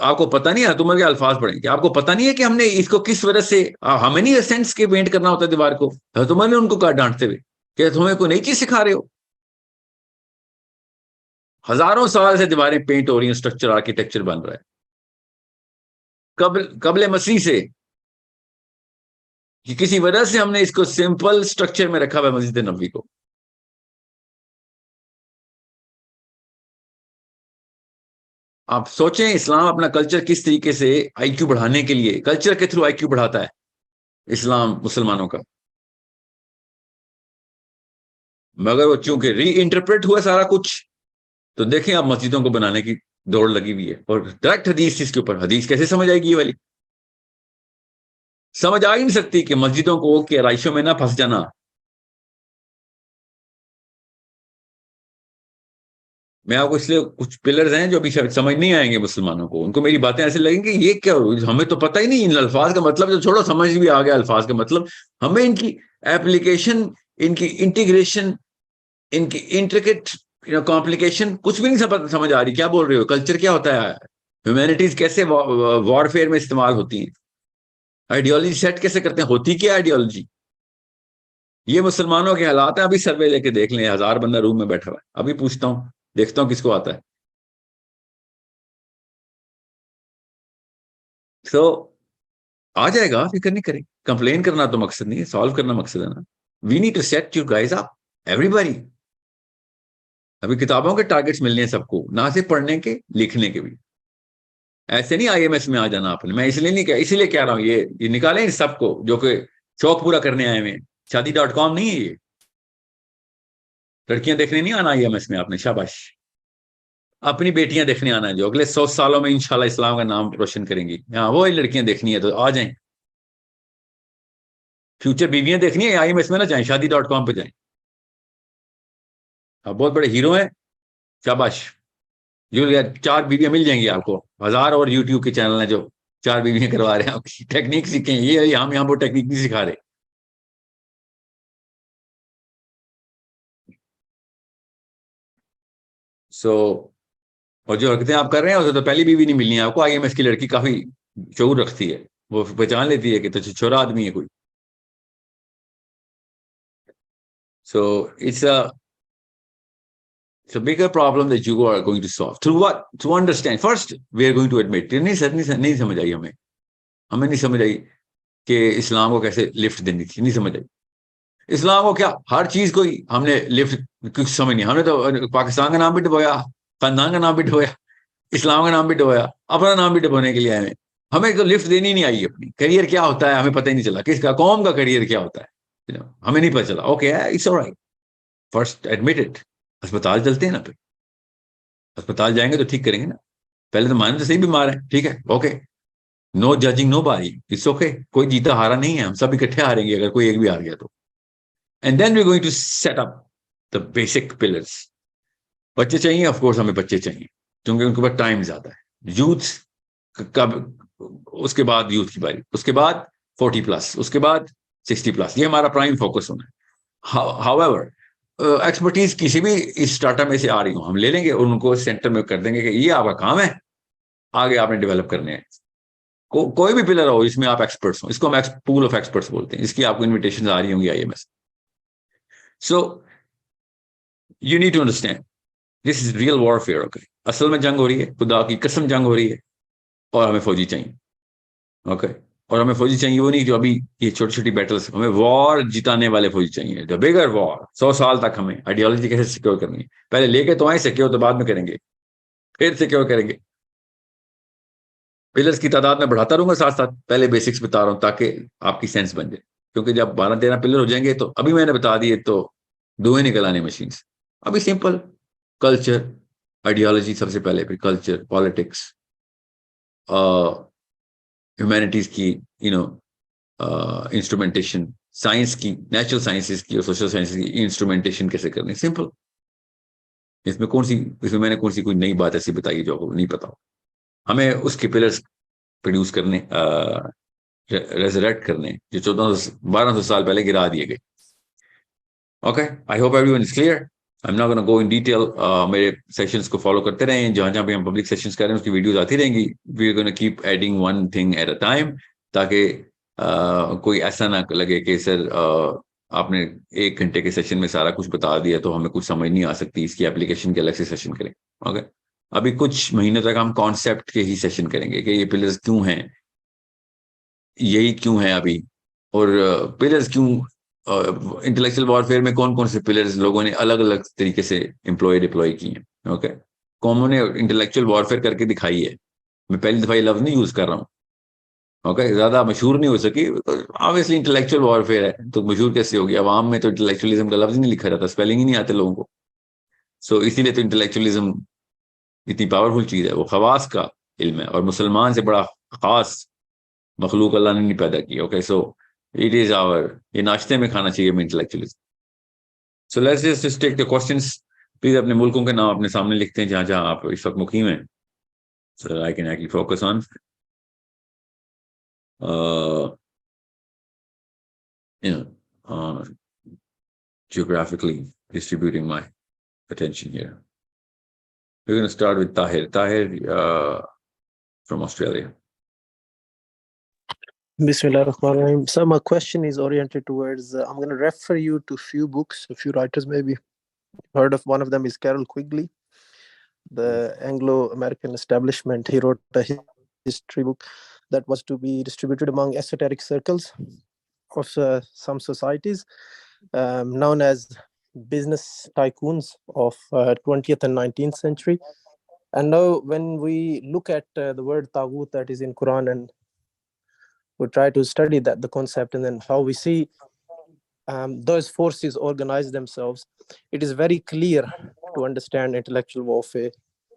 آپ کو پتا نہیں ہے, تمہارے کے الفاظ پڑھیں کہ آپ کو پتا نہیں ہے کہ ہم نے اس کو کس وجہ سے, ہمیں نہیں سینس کے پینٹ کرنا ہوتا دیوار کو. تمہارے نے ان کو کہا ڈانٹتے ہوئے کہ تمہیں کوئی نئی چیز سکھا رہے ہو. ہزاروں سال سے دیواریں پینٹ ہو رہی ہیں, اسٹرکچر آرکیٹیکچر بن رہا ہے قبل مسیح سے, کہ کسی وجہ سے ہم نے اس کو سمپل اسٹرکچر میں رکھا ہوا ہے مسجد نبوی کو. آپ سوچیں اسلام اپنا کلچر کس طریقے سے آئی کیو بڑھانے کے لیے, کلچر کے تھرو آئی کیو بڑھاتا ہے اسلام مسلمانوں کا. مگر وہ چونکہ ری انٹرپریٹ ہوا سارا کچھ, تو دیکھیں آپ مسجدوں کو بنانے کی دوڑ لگی ہوئی ہے, اور ڈائریکٹ حدیث اس کے اوپر. حدیث کیسے سمجھ آئے گی یہ والی؟ سمجھ آ ہی نہیں سکتی کہ مسجدوں کو کہ رائشوں میں نہ پھنس جانا. میں آپ کو اس لیے کچھ پلرز ہیں جو ابھی شاید سمجھ نہیں آئیں گے مسلمانوں کو, ان کو میری باتیں ایسے لگیں گے یہ کیا, ہمیں تو پتہ ہی نہیں ان الفاظ کا مطلب, جو چھوڑو سمجھ بھی آ گیا الفاظ کا مطلب, ہمیں ان کی ایپلیکیشن, ان کی انٹیگریشن, ان کی انٹریکٹ کمپلیکیشن کچھ بھی نہیں سمجھ آ رہی. کیا بول رہے ہو, کلچر کیا ہوتا ہے, ہیومینٹیز کیسے وار فیئر میں استعمال ہوتی ہیں, آئیڈیالوجی سیٹ کیسے کرتے ہیں, ہوتی کیا آئیڈیالوجی. یہ مسلمانوں کے حالات ہیں. ابھی سروے لے کے دیکھ لیں, 1000 بندہ روم میں بیٹھا ہوا ہے, ابھی پوچھتا ہوں, دیکھتا ہوں کس کو آتا ہے. تو آ جائے گا, فکر نہیں کریں. کمپلین کرنا تو مقصد نہیں ہے, سالو کرنا مقصد ہے نا. We need to set you guys up, everybody. ابھی کتابوں کے ٹارگیٹس ملنے ہیں سب کو, نہ صرف پڑھنے کے, لکھنے کے بھی. ایسے نہیں آئی ایم ایس میں آ جانا آپ نے. میں اس لیے نہیں, اسی لیے کہہ رہا ہوں یہ نکالیں سب کو جو کہ شوق پورا کرنے آئے ہوئے. شادی.com نہیں ہے یہ, لڑکیاں دیکھنے نہیں آنا آئی ایم ایس میں آپ نے. شاباش. اپنی بیٹیاں دیکھنے آنا ہے جو اگلے 100 سالوں میں انشاءاللہ اسلام کا نام روشن کریں گی. ہاں وہی لڑکیاں دیکھنی ہے تو آ جائیں. فیوچر بیویاں دیکھنی ہے آئی میں اس میں نہ جائیں, شادی.com پہ جائیں. آپ بہت بڑے ہیرو ہیں, شاباش. 4 بیویاں مل جائیں گی آپ کو. 1000 اور یوٹیوب کے چینل ہیں جو 4 بیویاں کروا رہے ہیں آپ کی. ٹیکنیک سیکھیں, یہ ہم یہاں وہ ٹیکنیک نہیں سکھا رہے. سو اور جو حرکتیں آپ کر رہے ہیں اسے تو پہلی بیوی نہیں ملنی ہے آپ کو. آئی ایم ایس کی لڑکی کافی شعور رکھتی ہے, وہ پہچان لیتی ہے کہ تو چھوڑا آدمی ہے کوئی. سو it's a bigger problem that you are going to solve. Through what? To understand. First, we are going to admit. نہیں سمجھ آئی ہمیں نہیں سمجھ آئی کہ اسلام کو کیسے لفٹ دینی تھی. نہیں سمجھ آئی اسلام کو. کیا ہر چیز کو ہی ہم نے لفٹ کچھ سمجھ نہیں. ہم نے تو پاکستان کا نام بھی ڈبویا, خاندان کا نام بھی ڈبویا, اسلام کا نام بھی ڈبویا, اپنا نام بھی ڈبونے کے لیے آئے. ہمیں تو لفٹ دینی نہیں آئی اپنی. کریئر کیا ہوتا ہے ہمیں پتہ ہی نہیں چلا. کس کا قوم کا کریئر کیا ہوتا ہے ہمیں نہیں پتہ چلا. Okay it's alright. First admit it. اسپتال چلتے ہیں نا, پھر اسپتال جائیں گے تو ٹھیک کریں گے نا. پہلے تو مانے تو صحیح بیمار ہیں, ٹھیک ہے, اوکے. نو ججنگ نو باری, اٹس اوکے. کوئی جیتا ہارا نہیں ہے, ہم سب اکٹھے ہاریں گے اگر کوئی ایک بھی ہار گیا تو. And then we going to set up the basic pillars. بچے چاہیے, آف کورس ہمیں بچے چاہیے کیونکہ ان کے پاس ٹائم زیادہ ہے. یوتھ کب, اس کے بعد یوتھ کی باری, اس کے بعد 40+, اس کے بعد 60+, یہ ہمارا پرائم فوکس ہونا ہے. ہاؤ ایور ایکسپرٹیز کسی بھی اسٹارٹ اپ میں سے آ رہی ہوں ہم لے لیں گے اور ان کو سینٹر میں کر دیں گے کہ یہ آپ کا کام ہے, آگے آپ نے ڈیولپ کرنے ہیں. کوئی بھی پلر ہو اس میں آپ ایکسپرٹس ہوں, اس کو ہم پول آف ایکسپرٹس بولتے ہیں. اس کی آپ کو انویٹیشن آ رہی ہوں گی آئی ایم ایس. So you need to understand this is real warfare. Okay, اصل میں جنگ ہو رہی ہے, خدا کی قسم جنگ ہو رہی ہے, اور ہمیں فوجی چاہیے. اوکے, اور ہمیں فوجی چاہیے وہ نہیں جو ابھی یہ چھوٹی چھوٹی بیٹلس. ہمیں وار جتانے والے فوجی چاہیے, دا بگر وار. 100 سال تک ہمیں آئیڈیالوجی کیسے سیکیور کرنی ہے, پہلے لے کے تو آئیں سیکیور, تو بعد میں کریں گے, پھر سیکیور کریں گے. پلرس کی تعداد میں بڑھاتا رہوں گا ساتھ ساتھ, پہلے بیسکس بتا رہا ہوں تاکہ آپ کی سینس بن جائے. کیونکہ جب 12-13 پلر ہو جائیں گے تو ابھی میں نے بتا دیے تو دھوئیں نکل آنے مشینس. ابھی سمپل کلچر آئیڈیالوجی سب سے پہلے, پھر کلچر, پالیٹکس, ہیومینٹیز کی انسٹرومنٹیشن, سائنس کی, نیچرل سائنسز کی اور سوشل سائنسز کی انسٹرومنٹیشن کیسے کرنی. سمپل. اس میں میں نے کون سی کوئی نئی بات ایسی بتائی جو نہیں پتا ہو. ہمیں اس کے پلرس پروڈیوس کرنے, ریزریکٹ کرنے جو 1200 سال پہلے گرا دیے گئے. Okay, I hope every one is clear. I'm not going to go in detail. میرے سیشنز کو فالو کرتے رہیں, جہاں جہاں پہ ہم پبلک سیشنز کر رہے ہیں اس کی ویڈیوز آتی رہیں گی. We are going to keep adding one thing at a time, تاکہ کوئی ایسا نہ لگے کہ سر آپ نے 1 گھنٹے کے سیشن میں سارا کچھ بتا دیا تو ہمیں کچھ سمجھ نہیں آ سکتی, اس کی اپلیکیشن کے الگ سے سیشن کریں. اوکے, ابھی کچھ مہینوں تک ہم کانسیپٹ کے ہی سیشن کریں گے کہ یہ پلرز کیوں ہیں, یہی کیوں ہیں ابھی, اور پلرز کیوں, انٹلیکچوئل وارفیئر میں کون کون سے پلرز لوگوں نے الگ الگ طریقے سے ڈپلوئی کی ہیں. اوکے, قوموں نے انٹلیکچوئل وارفیئر کر کے دکھائی ہے. میں پہلی دفعہ یہ لفظ نہیں یوز کر رہا ہوں. اوکے, زیادہ مشہور نہیں ہو سکی, آبویسلی انٹلیکچوئل وارفیئر ہے تو مشہور کیسے ہوگی. عوام میں تو انٹلیکچوئلزم کا لفظ نہیں لکھا جاتا, اسپیلنگ ہی نہیں آتے لوگوں کو. سو اسی لیے تو انٹلیکچوئلزم اتنی پاورفل چیز ہے, وہ خواص کا علم ہے, اور مسلمان سے بڑا خاص مخلوق اللہ نے نہیں پیدا کی. اوکے, سو اٹ از آور, یہ ناشتے میں کھانا چاہیے intellectualism. So let's just take the questions. Please اپنے ملکوں کے نام اپنے سامنے لکھتے ہیں جہاں جہاں آپ اس وقت مقیم ہیں, so I can actually focus on geographically distributing my attention here. We're going to start with Tahir. Tahir from Australia. Bismillah ar-Rahman ar-Rahim. So my question is oriented towards, I'm going to refer you to few books, a few writers maybe. Heard of one of them is Carol Quigley, the Anglo-American establishment. He wrote a history book that was to be distributed among esoteric circles of some societies, known as business tycoons of 20th and 19th century. And now when we look at the word taghut that is in Quran, and we try to study that, the concept, and then how we see those forces organize themselves, it is very clear to understand intellectual warfare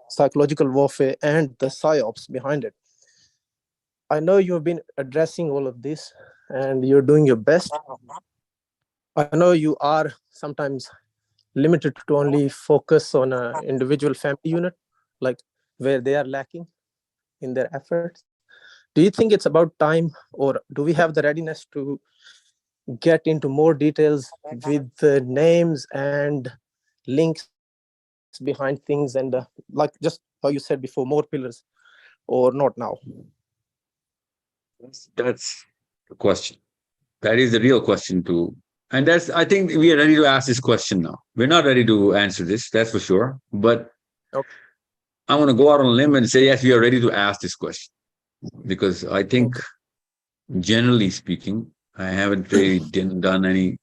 psychological warfare, and the psyops behind it. I know you have been addressing all of this and you're doing your best. I know you are sometimes limited to only focus on a individual family unit, like where they are lacking in their efforts. Do you think it's about time, or do we have the readiness to get into more details with the names and links behind things, and like just how you said before, more pillars, or not now? That's the question. That is the real question to, and that's, I think we are ready to ask this question now. We're not ready to answer this, that's for sure. But Okay. I want to go out on a limb and say, yes, we are ready to ask this question because I think, Okay. generally speaking, I haven't really done any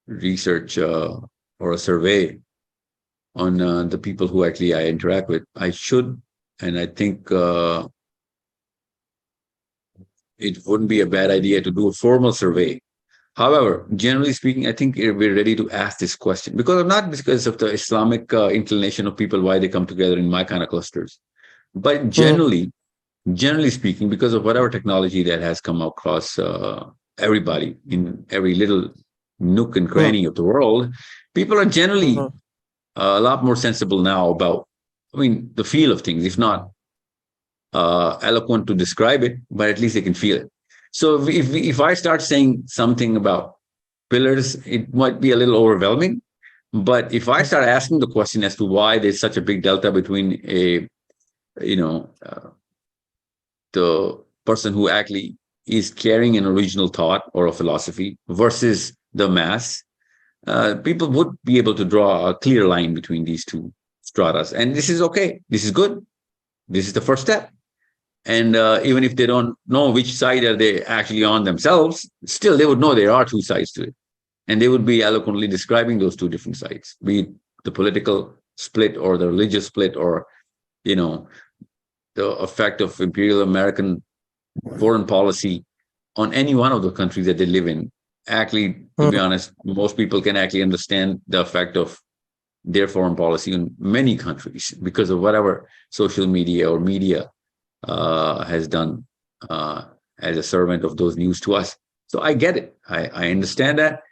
research or a survey on the people who actually I interact with. I should, and I think it wouldn't be a bad idea to do a formal survey. However, generally speaking, I think we're ready to ask this question because not because of the Islamic inclination of people why they come together in my kind of clusters, but Mhm. generally speaking, because of whatever technology that has come across everybody in every little nook and Mhm. cranny of the world, people are generally Mhm. a lot more sensible now about, I mean, the feel of things, if not eloquent to describe it, but at least they can feel it. So if I start saying something about pillars, it might be a little overwhelming. But if I start asking the question as to why there's such a big delta between a, you know, the person who actually is carrying an original thought or a philosophy versus the mass, people would be able to draw a clear line between these two stratas. And this is okay. This is good. This is the first step. And even if they don't know which side are they actually on themselves, still they would know there are two sides to it. And they would be eloquently describing those two different sides, be it the political split or the religious split or, you know, the effect of imperial American foreign policy on any one of the countries that they live in. Actually, to be Mhm. honest, most people can actually understand the effect of their foreign policy in many countries because of whatever social media or media has done uh, as a servant of those news to us. So I get it. I understand that.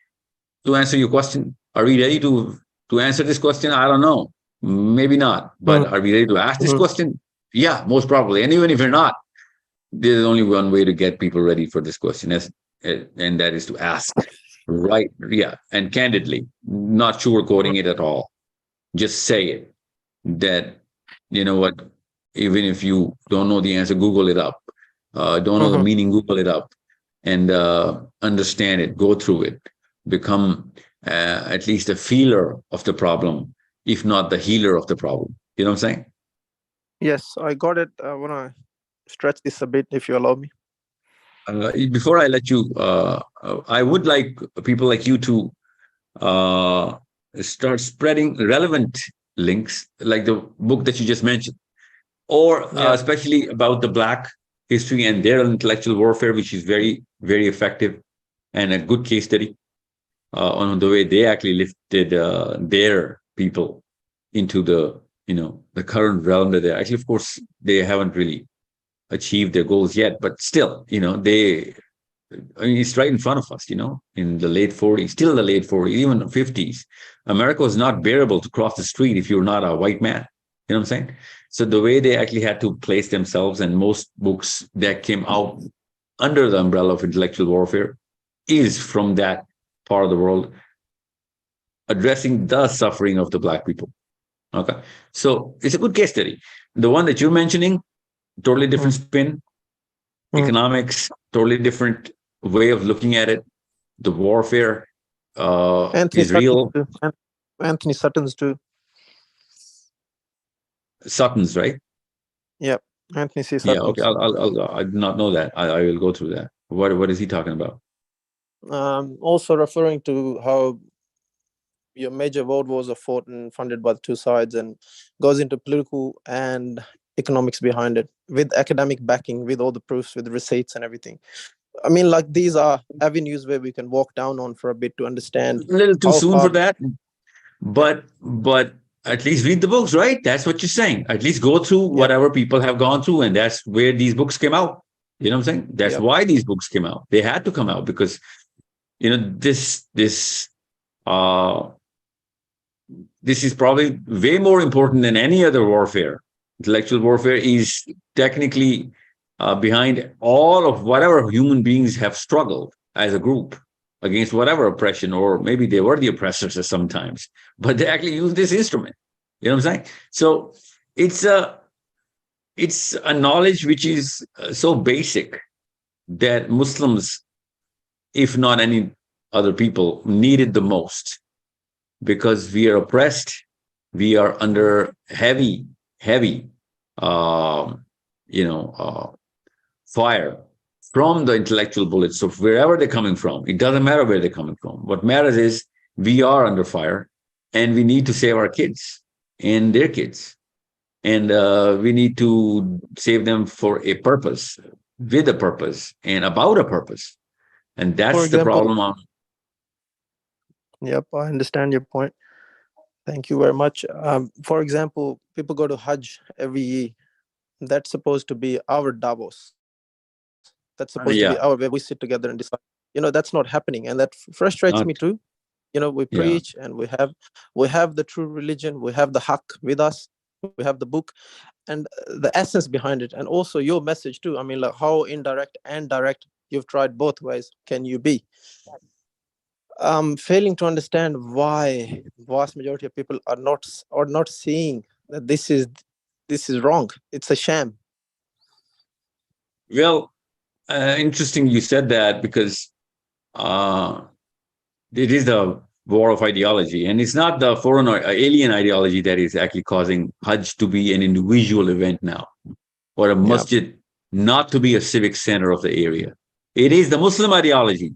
To answer your question, are we ready to answer this question? I don't know. Maybe not. But Mhm. are we ready to ask this Mhm. question? Yeah, most probably. And even if you're not, there's only one way to get people ready for this question, and that is to ask. Right? Yeah, and candidly, not sugarcoating it at all. Just say it. That, you know what? Even if you don't know the answer, Google it up. Don't know the Mhm. meaning, Google it up, and understand it. Go through it. Become at least a feeler of the problem, if not the healer of the problem. You know what I'm saying? Yes, I got it. I want to stretch this a bit, if you allow me. Before I let you, I would like people like you to uh, start spreading relevant links, like the book that you just mentioned, or Yeah. especially about the Black history and their intellectual warfare, which is very, very effective and a good case study on the way they actually lifted their people into the, the current realm that they're actually. Of course, they haven't really achieved their goals yet, but still, they. I mean, it's right in front of us, in the late 40s, still the late 40s, even the 50s. America was not bearable to cross the street if you're not a white man. You know what I'm saying? So the way they actually had to place themselves, and most books that came out under the umbrella of intellectual warfare is from that part of the world, addressing the suffering of the Black people. Okay. So it's a good case study. The one that you're mentioning, totally different Mhm. spin, Mhm. economics, totally different way of looking at it. The warfare Anthony is Sutton real. too. Anthony Sutton's too. Sutton's, right? Yeah, Anthony C. Yeah. Okay. Sutton's. I did not know that. I will go through that. What is he talking about? Also referring to how your major world wars are fought and funded by the two sides, and goes into political and economics behind it with academic backing, with all the proofs, with receipts and everything. I mean, like, these are avenues where we can walk down on for a bit to understand A little too how soon for far. that, Yeah. but at least read the books, right? That's what you're saying. At least go through Yep. whatever people have gone through, and that's where these books came out. You know what I'm saying? That's Yep. why these books came out. They had to come out because uh this is probably way more important than any other warfare. Intellectual warfare is technically behind all of whatever human beings have struggled as a group against whatever oppression, or maybe they were the oppressors at sometimes, but they actually use this instrument. You know what I'm saying? So it's a it's a knowledge which is so basic that Muslims, if not any other people, need it the most, because we are oppressed, we are under heavy, um, fire from the intellectual bullets. So wherever they're coming from, it doesn't matter where they're coming from. What matters is we are under fire, and we need to save our kids and their kids, and we need to save them for a purpose, with a purpose, and about a purpose, and For that's the example, problem. yep, I understand your point. Thank you very much. For example, people go to Hajj every year. That's supposed to be our Davos. That's supposed to be our where Yeah, we sit together and decide. That's not happening, and that frustrates me not too. We yeah. preach, and we have the true religion, we have the haqq with us, we have the book, and the essence behind it, and also your message too. I mean, like, how indirect and direct you've tried both ways can you be? Failing to understand why vast majority of people are not seeing that this is wrong. It's a sham. Well, interesting you said that, because uh, it is the war of ideology, and it's not the foreign or alien ideology that is actually causing Hajj to be an individual event now, or a Yeah. masjid not to be a civic center of the area. It is the Muslim ideology.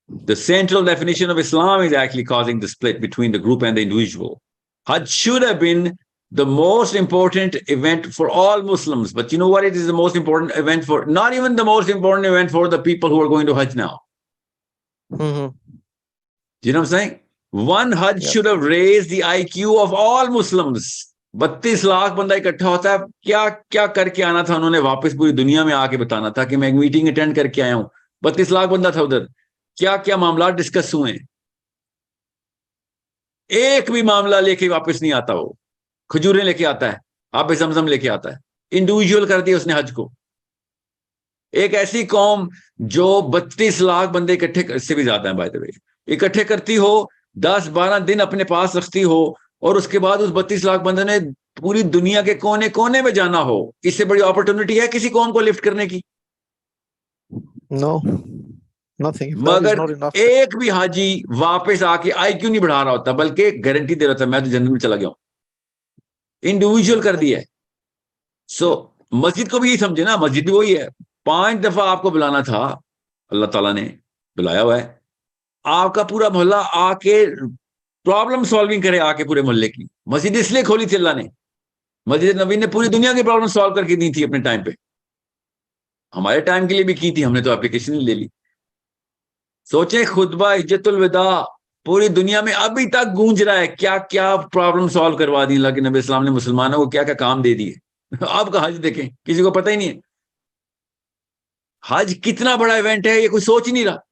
The central definition of Islam is actually causing the split between the group and the individual. Hajj should have been the most important event for all Muslims, but you know what? It is the most important event for, not even the most important event for the people who are going to Hajj now. Mm-hmm. Do you know what I'm saying? One Hajj Yep. should have raised the IQ of all Muslims. 32 lakh बंदा इकट्ठा होता है, क्या क्या करके आना था उन्होंने, वापस पूरी दुनिया में आके बताना था कि मैं एक मीटिंग अटेंड करके आया हूं. 32 लाख बंदा था उधर, क्या क्या मामला डिस्कस हुए. एक भी मामला लेके वापस नहीं आता. वो खजूरें लेके आता है, आप जमजम लेके आता है. इंडिविजुअल कर दिया उसने हज को. एक ऐसी कौम जो 32 लाख बंदे इकट्ठे, से भी ज्यादा है बाय द वे, इकट्ठे करती हो, 10-12 दिन अपने पास रखती हो, और उसके बाद उस 32 लाख बंदे ने पूरी दुनिया के कोने कोने में जाना हो. इससे बड़ी अपॉर्चुनिटी है किसी कौम को लिफ्ट करने की? No, nothing. If that is मगर not enough, एक भी हाजी वापस आके IQ नहीं बढ़ा रहा होता, बल्कि गारंटी दे रहा था मैं तो जन्नत में चला गया हूं. इंडिविजुअल कर दिया है. सो मस्जिद को भी यही समझे ना, मस्जिद भी वही है. 5 दफा आपको बुलाना था, अल्लाह ताला ने बुलाया हुआ है. आपका पूरा मोहल्ला आके प्रॉब्लम सॉल्विंग करे, आके पूरे मोहल्ले की. मस्जिद इसलिए खोली थी अल्लाह ने. मस्जिद नबी ने पूरी दुनिया की प्रॉब्लम सॉल्व करके दी थी अपने टाइम पे. हमारे टाइम के लिए भी की थी, हमने तो एप्लीकेशन ले ली. सोचे खुतबा हिज्जतुल विदा पूरी दुनिया में अभी तक गूंज रहा है. क्या क्या प्रॉब्लम सॉल्व करवा दी अल्लाह के नबी इस्लाम ने मुसलमानों को, क्या क्या काम दे दिए. आपका हज देखें, किसी को पता ही नहीं है हज कितना बड़ा इवेंट है. ये कोई सोच ही नहीं रहा.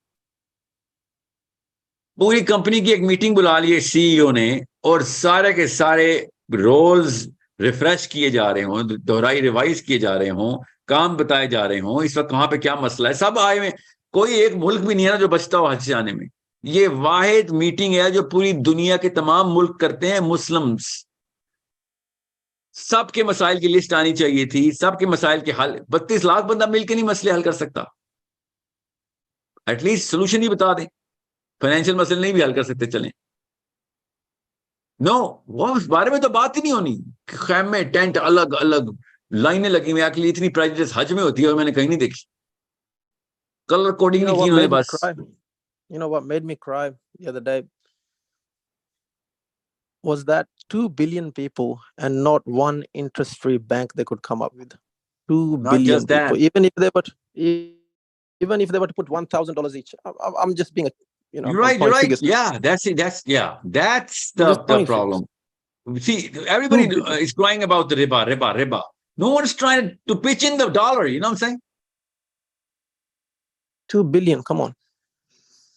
पूरी कंपनी की एक मीटिंग बुला ली है CEO ने, और सारे के सारे रोल्स रिफ्रेश किए जा रहे हों, दोहराई रिवाइज किए जा रहे हों, काम बताए जा रहे हों, इस वक्त कहां पे क्या मसला है, सब आए हुए. कोई एक मुल्क भी नहीं है ना जो बचता हो हज से आने में. ये वाहिद मीटिंग है जो पूरी दुनिया के तमाम मुल्क करते हैं, मुस्लिम्स. सबके मसाइल की लिस्ट आनी चाहिए थी, सबके मसाइल के हल. 32 लाख बंदा मिलकर नहीं मसले हल कर सकता. एटलीस्ट सोल्यूशन ही बता दें. फाइनेंशियल मसले नहीं भी हल कर सकते चलें. नो, वो उस बारे में तो बात ही नहीं होनी. खैमे, टेंट अलग अलग, लाइनें लगी हुई. एक्चुअली इतनी प्राइजेस हज में होती है और मैंने कहीं नहीं देखी. कलर कोडिंग you know नहीं की what उन्होंने made me बस. cry? You know what made me cry the other day was that 2 billion people and not one interest-free bank they could come up with. 2 Not billion just people. that. Even if they were to put $1,000 each. I'm just being You're I'm right. You're throwing right. figures. Yeah, that's it. That's I'm just the throwing figures. problem. See, everybody 2 billion. is crying about the riba. No one's trying to pitch in the dollar. You know what I'm saying? 2 billion. Come on.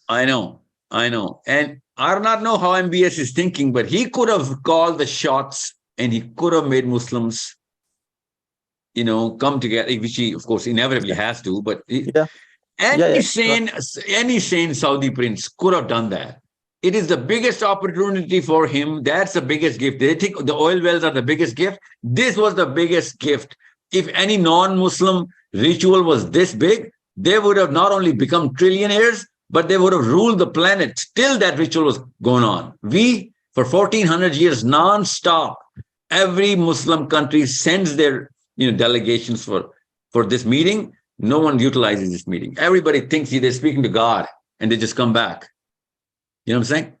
I know. And I do not know how MBS is thinking, but he could have called the shots and he could have made Muslims, come together, which he, of course, inevitably has to. But Yeah. any Right. sane Saudi prince could have done that. It is the biggest opportunity for him. That's the biggest gift. They think the oil wells are the biggest gift. This was the biggest gift. If any non-Muslim ritual was this big, they would have not only become trillionaires, but they would have ruled the planet. Still, that ritual was going on. We, for 1400 years, non-stop, every Muslim country sends their delegations for this meeting. No one utilizes this meeting. Everybody thinks they're speaking to God and they just come back. You know what I'm saying?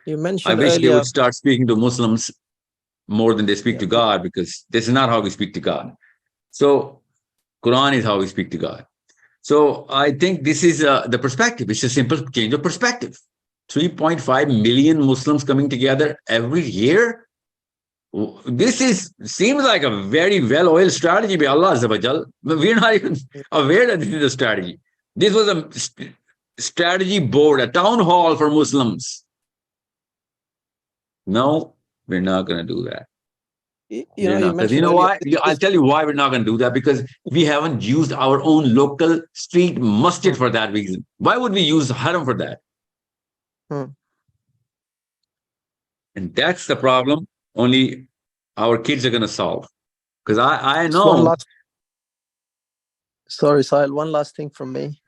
You I mentioned wish they earlier. would start speaking to Muslims more than they speak to Yeah. God, because this is not how we speak to God. So Quran is how we speak to God. So I think this is the perspective. It's a simple change of perspective. 3.5 million Muslims coming together every year. This seems like a very well-oiled strategy by Allah Azza wa Jal. But we're not even aware that this is a strategy. This was a strategy board, a town hall for Muslims. No, we're not going to do that. You Because you mentioned know earlier. why? I'll tell you why we're not going to do that. Because we haven't used our own local street masjid for that reason. Why would we use haram for that? And that's the problem. Only our kids are going to solve. Because I know. Sorry, Sahil. One last thing from me,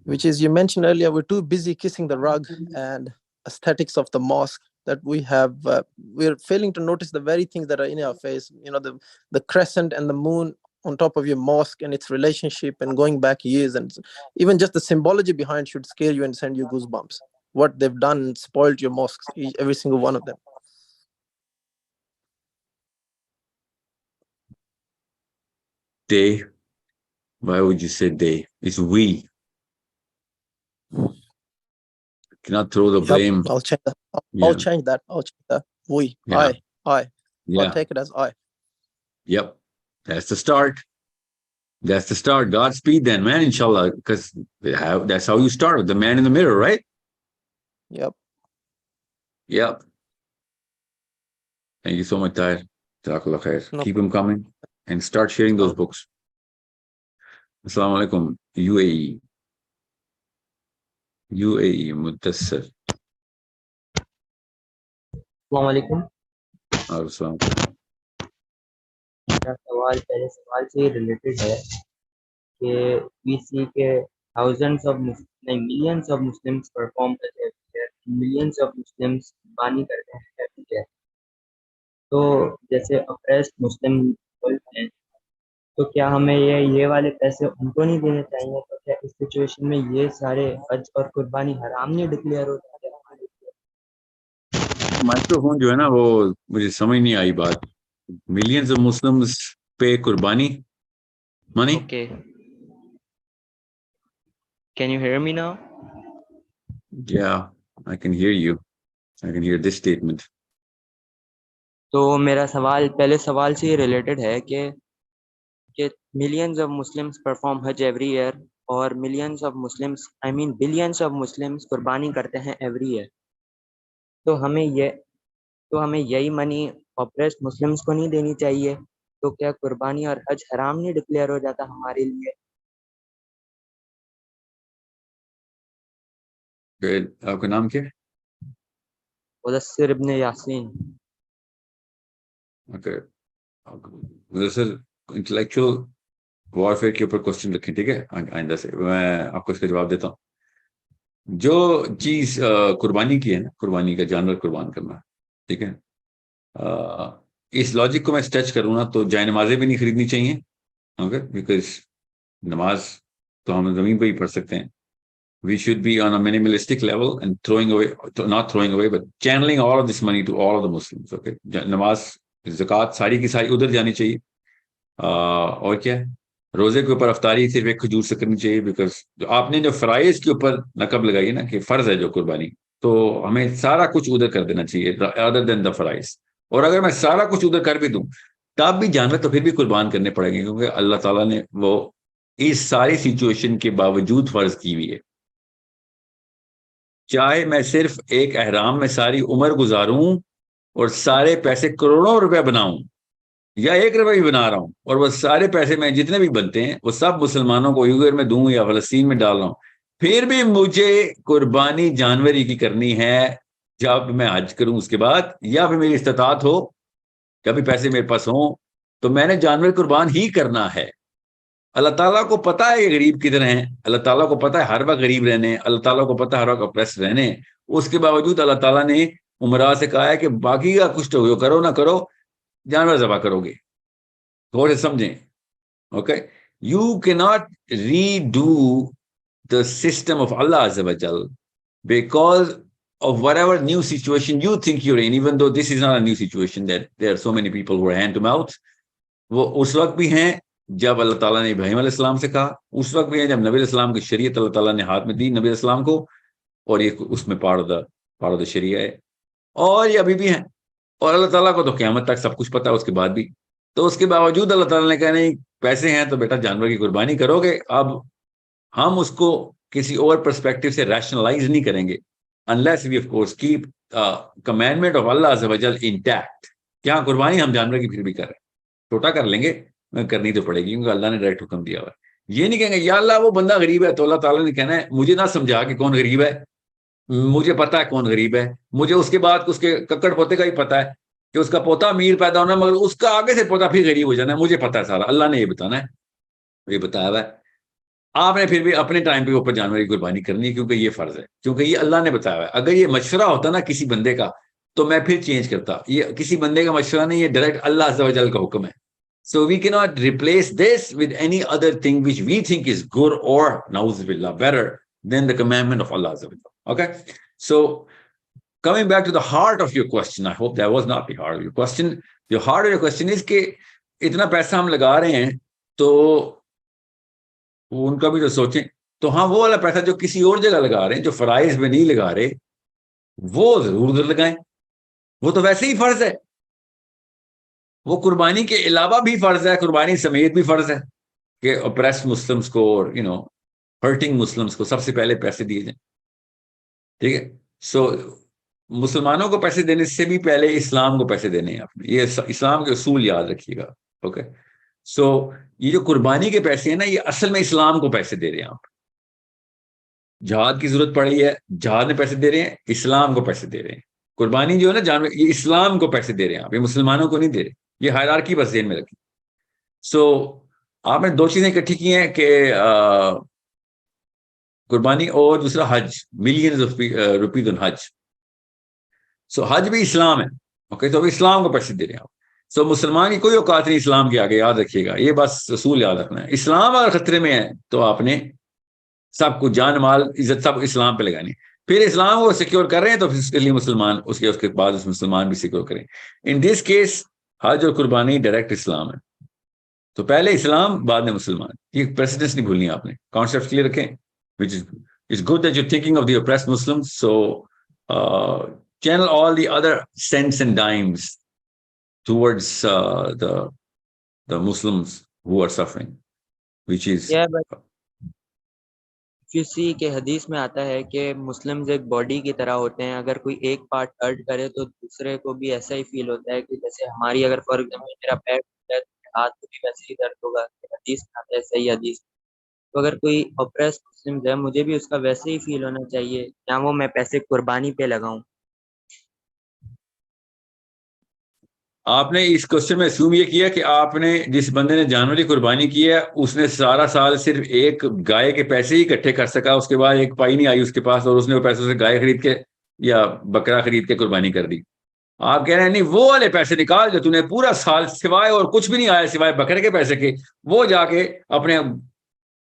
which is you mentioned earlier we're too busy kissing the rug and aesthetics of the mosque that we're failing to notice the very things that are in our face. The crescent and the moon on top of your mosque and its relationship and going back years, and even just the symbology behind should scare you and send you goosebumps. What they've done spoiled your mosques, every single one of them. They. Why would you say they? It's we. Cannot throw the blame. I'll change that. Yeah. I'll change that. We. Yeah. I. Yeah. I'll take it as I. Yep. That's the start. Godspeed then, man, inshallah. Because that's how you start, with the man in the mirror, right? Yep. Thank you so much, Tahir. Jazakallah khair. No. Keep them coming and start sharing those books. Assalamu alaikum, UAE. UAE, Mudassir. अस्सलाम वालेकुम। Assalamu मेरा सवाल पहले सवाल से ही related है कि we see के millions of Muslims perform every year, millions of Muslims बानी करते हैं every year। तो जैसे oppressed Muslim हैं, तो क्या हमें ये वाले पैसे उनको नहीं देने चाहिए? तो क्या इस सिचुएशन में ये सारे हज और कुर्बानी हराम नहीं डिक्लेयर होते हैं? माइक्रोफोन जो है ना, वो मुझे समझ नहीं आई बात। Millions of Muslims pay kurbani money. Okay. Can you hear me now? Yeah, I can hear you. I can hear this statement. तो मेरा सवाल पहले सवाल से ही रिलेटेड है कि millions of Muslims perform Hajj every year और millions of Muslims, I mean billions of Muslims कुर्बानी करते हैं every year। तो हमें यही मनी ऑप्रेस्ड मुस्लिम्स को नहीं देनी चाहिए? तो क्या कुर्बानी और हज हराम नहीं डिक्लेयर हो जाता हमारे लिए? Good. आपका नाम क्या है? Mudassir ibn Yasin. Okay. Mudassir, intellectual warfare के ऊपर क्वेश्चन रखें, ठीक है? आइंदा से मैं आपको इसका जवाब देता हूँ। जो चीज कुर्बानी की है ना, कुर्बानी का जानवर कुर्बान करना, ठीक है, इस लॉजिक को मैं स्ट्रेच करूँ ना, तो जाय नमाजें भी नहीं खरीदनी चाहिए, ओके, बिकॉज नमाज तो हम जमीन पे ही पढ़ सकते हैं। We should be on a minimalistic level and not throwing away, but channeling all of this money to all of the Muslims, okay? नमाज, ज़कात सारी की सारी उधर जानी चाहिए। और क्या है, रोजे के ऊपर अफ्तारी सिर्फ एक खजूर से करनी चाहिए, बिकॉज आपने जो फराइज के ऊपर नकब लगाई है ना कि फर्ज है जो कुर्बानी, تو ہمیں سارا کچھ ادھر کر دینا چاہیے ادر دین دا فرائض. اور اگر میں سارا کچھ ادھر کر بھی دوں تب بھی جانور تو پھر بھی قربان کرنے پڑیں گے, کیونکہ اللہ تعالیٰ نے وہ اس ساری سچویشن کے باوجود فرض کی ہوئی ہے. چاہے میں صرف ایک احرام میں ساری عمر گزاروں اور سارے پیسے کروڑوں روپے بناؤں, یا 1 روپے بھی بنا رہا ہوں, اور وہ سارے پیسے میں جتنے بھی بنتے ہیں وہ سب مسلمانوں کو یوکرین میں دوں یا فلسطین میں ڈال رہا ہوں, پھر بھی مجھے قربانی جانوری کی کرنی ہے جب میں حج کروں اس کے بعد, یا پھر میری استطاعت ہو, کبھی پیسے میرے پاس ہوں, تو میں نے جانور قربان ہی کرنا ہے. اللہ تعالیٰ کو پتا ہے یہ غریب کدھر ہیں, اللہ تعالیٰ کو پتا ہے ہر وقت غریب رہنے, اللہ تعالیٰ کو پتا ہے ہر وقت اپریس رہنے. اس کے باوجود اللہ تعالیٰ نے عمرہ سے کہا ہے کہ باقی کا کچھ تو کرو نہ کرو, جانور ذبح کرو گے. تھوڑے سمجھیں, okay. You key not redo the system of Allah Azza wa Jal because of whatever new situation you think you're in, even though this is not a new situation, that there are so many people who are hand to mouth. وہ اس وقت بھی ہیں جب اللہ تعالیٰ نے ابراہیم علیہ السلام سے کہا, اس وقت بھی ہیں جب نبی علیہ السلام کی شریعت اللہ تعالیٰ نے ہاتھ میں دی نبی علیہ السلام کو, اور یہ اس میں پارٹ آف دا شریعہ ہے, اور یہ ابھی بھی ہیں. اور اللہ تعالیٰ کو تو قیامت تک سب کچھ پتا ہے اس کے بعد بھی. تو اس کے باوجود اللہ تعالیٰ نے کہا نہیں پیسے ہیں تو بیٹا جانور کی قربانی کرو گے. اب ہم اس کو کسی اور پرسپیکٹو سے ریشنلائز نہیں کریں گے unless we of course keep commandment of Allah Azza wa Jal intact. کیا قربانی ہم جانور کی پھر بھی کریں, چھوٹا کر لیں گے, کرنی تو پڑے گی کیونکہ اللہ نے ڈائریکٹ حکم دیا ہوا ہے. یہ نہیں کہیں گے یا اللہ وہ بندہ غریب ہے, تو اللہ تعالیٰ نے کہنا ہے مجھے نہ سمجھا کہ کون غریب ہے, مجھے پتا ہے کون غریب ہے, مجھے اس کے بعد اس کے ککڑ پوتے کا ہی پتا ہے کہ اس کا پوتا امیر پیدا ہونا مگر اس کا آگے سے پوتا پھر غریب ہو جانا ہے, مجھے پتا ہے سارا, اللہ نے یہ بتانا ہے, یہ بتایا ہوا ہے. آپ نے پھر بھی اپنے ٹائم پہ اوپر جانور کی قربانی کرنی ہے کیونکہ یہ فرض ہے, کیونکہ یہ اللہ نے بتایا ہوا ہے. اگر یہ مشورہ ہوتا نا کسی بندے کا تو میں پھر چینج کرتا, یہ کسی بندے کا مشورہ نہیں, یہ ڈائریکٹ اللہ عز و جل کا حکم ہے. So we cannot replace this with any other thing which we think is good or na'udhu billah better than the commandment of Allah azza wa jalla. Okay, so coming back to the heart of your question, I hope that was not the heart of your question. The heart of your question is کہ اتنا پیسہ ہم لگا رہے ہیں تو ان کا بھی تو سوچیں. تو ہاں وہ والا پیسہ جو کسی اور جگہ لگا رہے ہیں, جو فرائض میں نہیں لگا رہے, وہ ضرور ادھر لگائیں, وہ تو ویسے ہی فرض ہے. وہ قربانی کے علاوہ بھی فرض ہے, قربانی سمیت بھی فرض ہے کہ اپریس مسلمس کو اور ہرٹنگ مسلمس کو سب سے پہلے پیسے دیے جائیں. ٹھیک ہے, سو مسلمانوں کو پیسے دینے سے بھی پہلے اسلام کو پیسے دینے ہیں آپ نے, یہ اسلام کے اصول یاد رکھیے گا. اوکے, سو یہ جو قربانی کے پیسے ہیں نا, یہ اصل میں اسلام کو پیسے دے رہے ہیں آپ. جہاد کی ضرورت پڑ رہی ہے, جہاد میں پیسے دے رہے ہیں, اسلام کو پیسے دے رہے ہیں. قربانی جو ہے نا جانور, یہ اسلام کو پیسے دے رہے ہیں آپ, یہ مسلمانوں کو نہیں دے رہے. یہ ہائرارکی بس ذہن میں رکھیں. سو آپ نے 2 چیزیں اکٹھی کی ہیں کہ قربانی اور دوسرا حج, ملینز آف روپیز آن حج. سو حج بھی اسلام ہے. اوکے, تو اسلام کو پیسے دے رہے ہیں آپ. سو مسلمان کی کوئی اوقات نہیں اسلام کے آگے, یاد رکھیے گا, یہ بس اصول یاد رکھنا ہے. اسلام اگر خطرے میں ہے تو آپ نے سب کچھ جان مال عزت سب اسلام پہ لگانی. پھر اسلام کو سیکیور کر رہے ہیں تو پھر اس کے لیے مسلمان اس کے بعد اس مسلمان بھی سیکیور کریں. ان دس کیس حج اور قربانی ڈائریکٹ اسلام ہے. تو پہلے اسلام بعد میں مسلمان, یہ پریسیڈنس نہیں بھولنی آپ نے, کانسیپٹ کلیئر رکھیں. which is it's good that you're thinking of the oppressed Muslims, so channel all the other cents and dimes towards the Muslims who are suffering, which is but you see کہ حدیث میں آتا ہے کہ Muslims ایک body کی طرح ہوتے ہیں, اگر کوئی ایک پارٹ ہرٹ کرے تو دوسرے کو بھی ایسا ہی فیل ہوتا ہے کہ جیسے ہماری اگر فار ایگزامپل میرا پیر ٹوٹ جائے تو ہاتھ کو بھی ویسے ہی درد ہوگا. حدیث میں آتا ہے, صحیح حدیث. تو اگر کوئی اپریس مسلم ہے مجھے بھی اس کا ویسے ہی فیل ہونا چاہیے, یا وہ میں پیسے قربانی پہ لگاؤں. آپ نے اس کوشچن میں اسیوم یہ کیا کہ آپ نے جس بندے نے جانور کی قربانی کی ہے اس نے سارا سال صرف ایک گائے کے پیسے ہی اکٹھے کر سکا, اس کے بعد ایک پائی نہیں آئی اس کے پاس, اور اس نے وہ پیسوں سے گائے خرید کے یا بکرا خرید کے قربانی کر دی. آپ کہہ رہے ہیں نہیں, وہ والے پیسے نکال جو تو نے پورا سال سوائے اور کچھ بھی نہیں آیا سوائے بکرے کے پیسے کے, وہ جا کے اپنے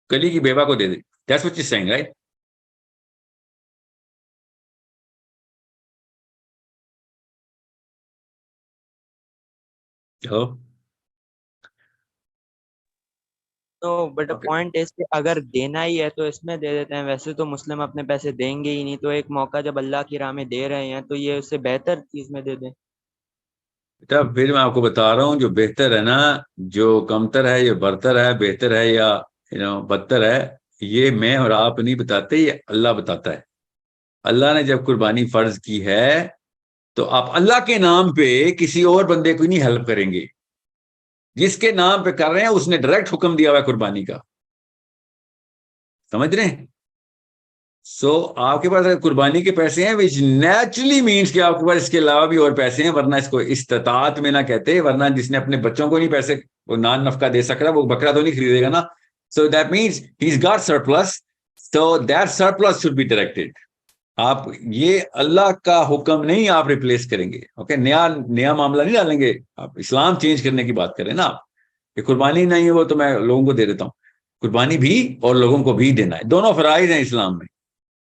گلی کی بیوہ کو دے دے. That's what you're saying, right? Hello? No, but the Okay. point is کہ اگر دینا ہی ہے تو اس میں دے دیتے ہیں. ویسے تو مسلم اپنے پیسے دیں گے ہی نہیں, تو ایک موقع جب اللہ کی راہ میں دے رہے ہیں تو یہ اس سے بہتر چیز میں دے دیں. بیٹا پھر میں آپ کو بتا رہا ہوں جو بہتر ہے نا, جو کمتر ہے, یہ برتر ہے, بہتر ہے یا بدتر ہے, یہ میں اور آپ نہیں بتاتے, یہ اللہ بتاتا ہے. اللہ نے جب قربانی فرض کی ہے تو آپ اللہ کے نام پہ کسی اور بندے کو نہیں ہیلپ کریں گے. جس کے نام پہ کر رہے ہیں اس نے ڈائریکٹ حکم دیا ہوا ہے قربانی کا, سمجھ رہے ہیں؟ سو آپ کے پاس قربانی کے پیسے ہیں وچ نیچرلی مینس کہ آپ کے پاس اس کے علاوہ بھی اور پیسے ہیں, ورنہ اس کو استطاعت میں نہ کہتے, ورنہ جس نے اپنے بچوں کو نہیں پیسے وہ نان نفقہ دے سک رہا وہ بکرا تو نہیں خریدے گا نا. So that means he is got surplus, so that surplus should be directed. آپ یہ اللہ کا حکم نہیں آپ ریپلیس کریں گے. اوکے, نیا معاملہ نہیں ڈالیں گے آپ, اسلام چینج کرنے کی بات کریں نا آپ. یہ قربانی نہیں ہے وہ تو میں لوگوں کو دے دیتا ہوں, قربانی بھی اور لوگوں کو بھی دینا ہے, دونوں فرائض ہیں اسلام میں.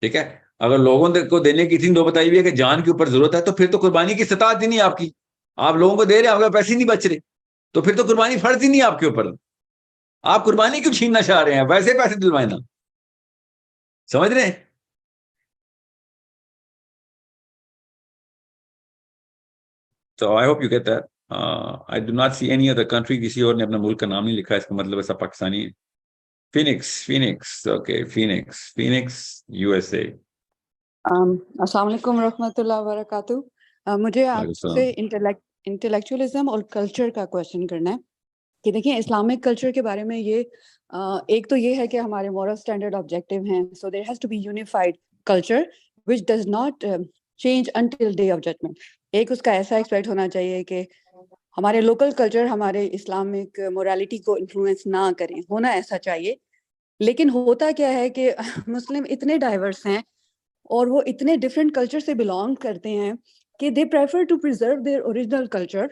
ٹھیک ہے, اگر لوگوں کو دینے کی تھی دو بتائی ہوئی ہے کہ جان کے اوپر ضرورت ہے تو پھر تو قربانی کی استطاعت ہی نہیں آپ کی. آپ لوگوں کو دے رہے ہیں, آپ کے پیسے نہیں بچ رہے, تو پھر تو قربانی فرض ہی نہیں آپ کے اوپر. آپ قربانی کیوں چھیننا چاہ رہے ہیں, ویسے پیسے دلوائے نا. سمجھ رہے ہیں؟ So I hope you get that. I do not see any other country. کسی اور نے اپنا ملک کا نام نہیں لکھا, اس کا مطلب ایسا پاکستانی ہے. Phoenix, okay, Phoenix USA. السلام علیکم ورحمۃ اللہ وبرکاتہ. مجھے آپ سے انٹلیکچولیزم اور کلچر کا کوشچن کرنا ہے کہ دیکھیں اسلامک کلچر کے بارے میں یہ ایک تو یہ ہے کہ ہمارے مورل اسٹینڈرڈ آبجیکٹیو ہیں, so there has to be unified culture which does not change until day of judgment. ایک اس کا ایسا ایکسپیکٹ ہونا چاہیے کہ ہمارے لوکل کلچر ہمارے اسلامک مورالٹی کو انفلوئنس نہ کریں, ہونا ایسا چاہیے. لیکن ہوتا کیا ہے کہ مسلم اتنے ڈائیورس ہیں اور وہ اتنے ڈفرینٹ کلچر سے بلانگ کرتے ہیں کہ they prefer to preserve their original culture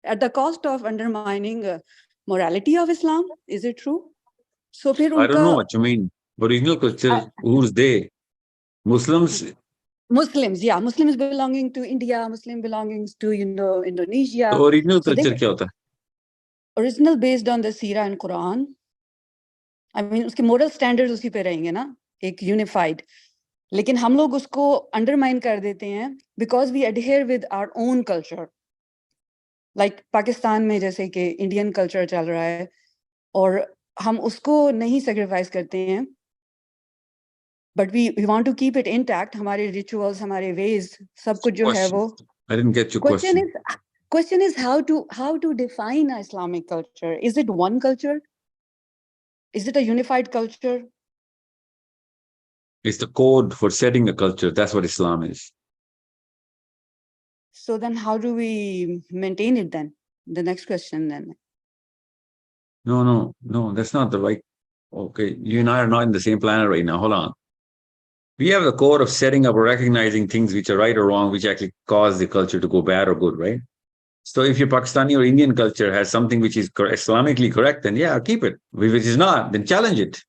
at the cost of undermining morality of Islam. Is it true? So پھر ان I don't کا know what you mean. Original culture, who's they? Muslims? Muslims belonging to India, Muslim belonging to Indonesia. تو original So culture کیا ہوتا ہے؟ original based on the Sirah and Quran. I mean اس کے moral standards اسی پہ رہیں گے نا, ایک unified. لیکن ہم لوگ اس کو انڈرمائن کر دیتے ہیں because we adhere with our own culture. Like Pakistan میں جیسے کہ انڈین کلچر چل رہا ہے اور ہم اس کو نہیں سیکریفائز کرتے ہیں, but we want to keep it intact. ہمارے ریچولس, ہمارے ویز, سب کچھ جو ہے وہ. I didn't get your question. Question is how to define a Islamic culture. Is it one culture? Is it a unified culture? It's the code for setting a culture. That's what Islam is. So then how do we maintain it then? The next question then. No, that's not the right. Okay, you and I are not in the same planet right now. Hold on. We have the code of setting up or recognizing things which are right or wrong, which actually cause the culture to go bad or good, right? So if your Pakistani or Indian culture has something which is Islamically correct, then yeah, keep it. If it is not, then challenge it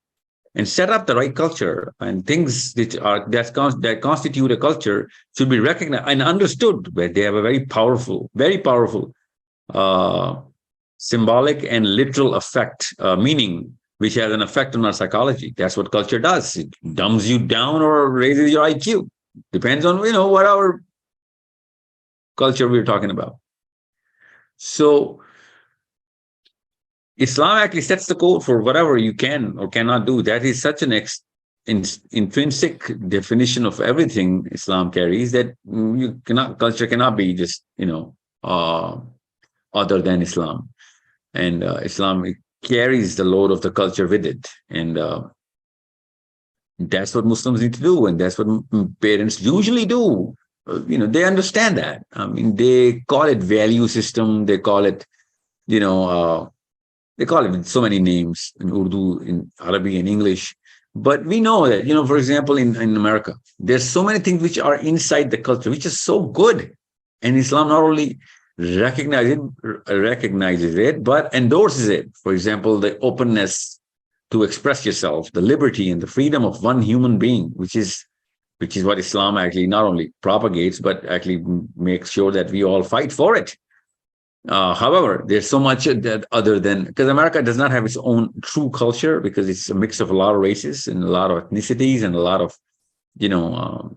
and set up the right culture. And things that constitute a culture should be recognized and understood. Where they have a very powerful symbolic and literal effect, meaning, which has an effect on our psychology. That's what culture does. It dumbs you down or raises your IQ. Depends on, what our culture we're talking about. So Islam actually sets the code for whatever you can or cannot do. That is such an intrinsic definition of everything Islam carries that culture cannot be just, other than Islam. And Islam carries the load of the culture with it. And that's what Muslims need to do. And that's what parents usually do. They understand that. I mean, they call it value system. They call it, they call it with so many names in Urdu, in Arabic, and English. But we know that, for example, in America, there's so many things which are inside the culture, which is so good. And Islam not only recognizes it, but endorses it. For example, the openness to express yourself, the liberty and the freedom of one human being, which is what Islam actually not only propagates, but actually makes sure that we all fight for it. However, there's so much that other than, because America does not have its own true culture, because it's a mix of a lot of races and a lot of ethnicities and a lot of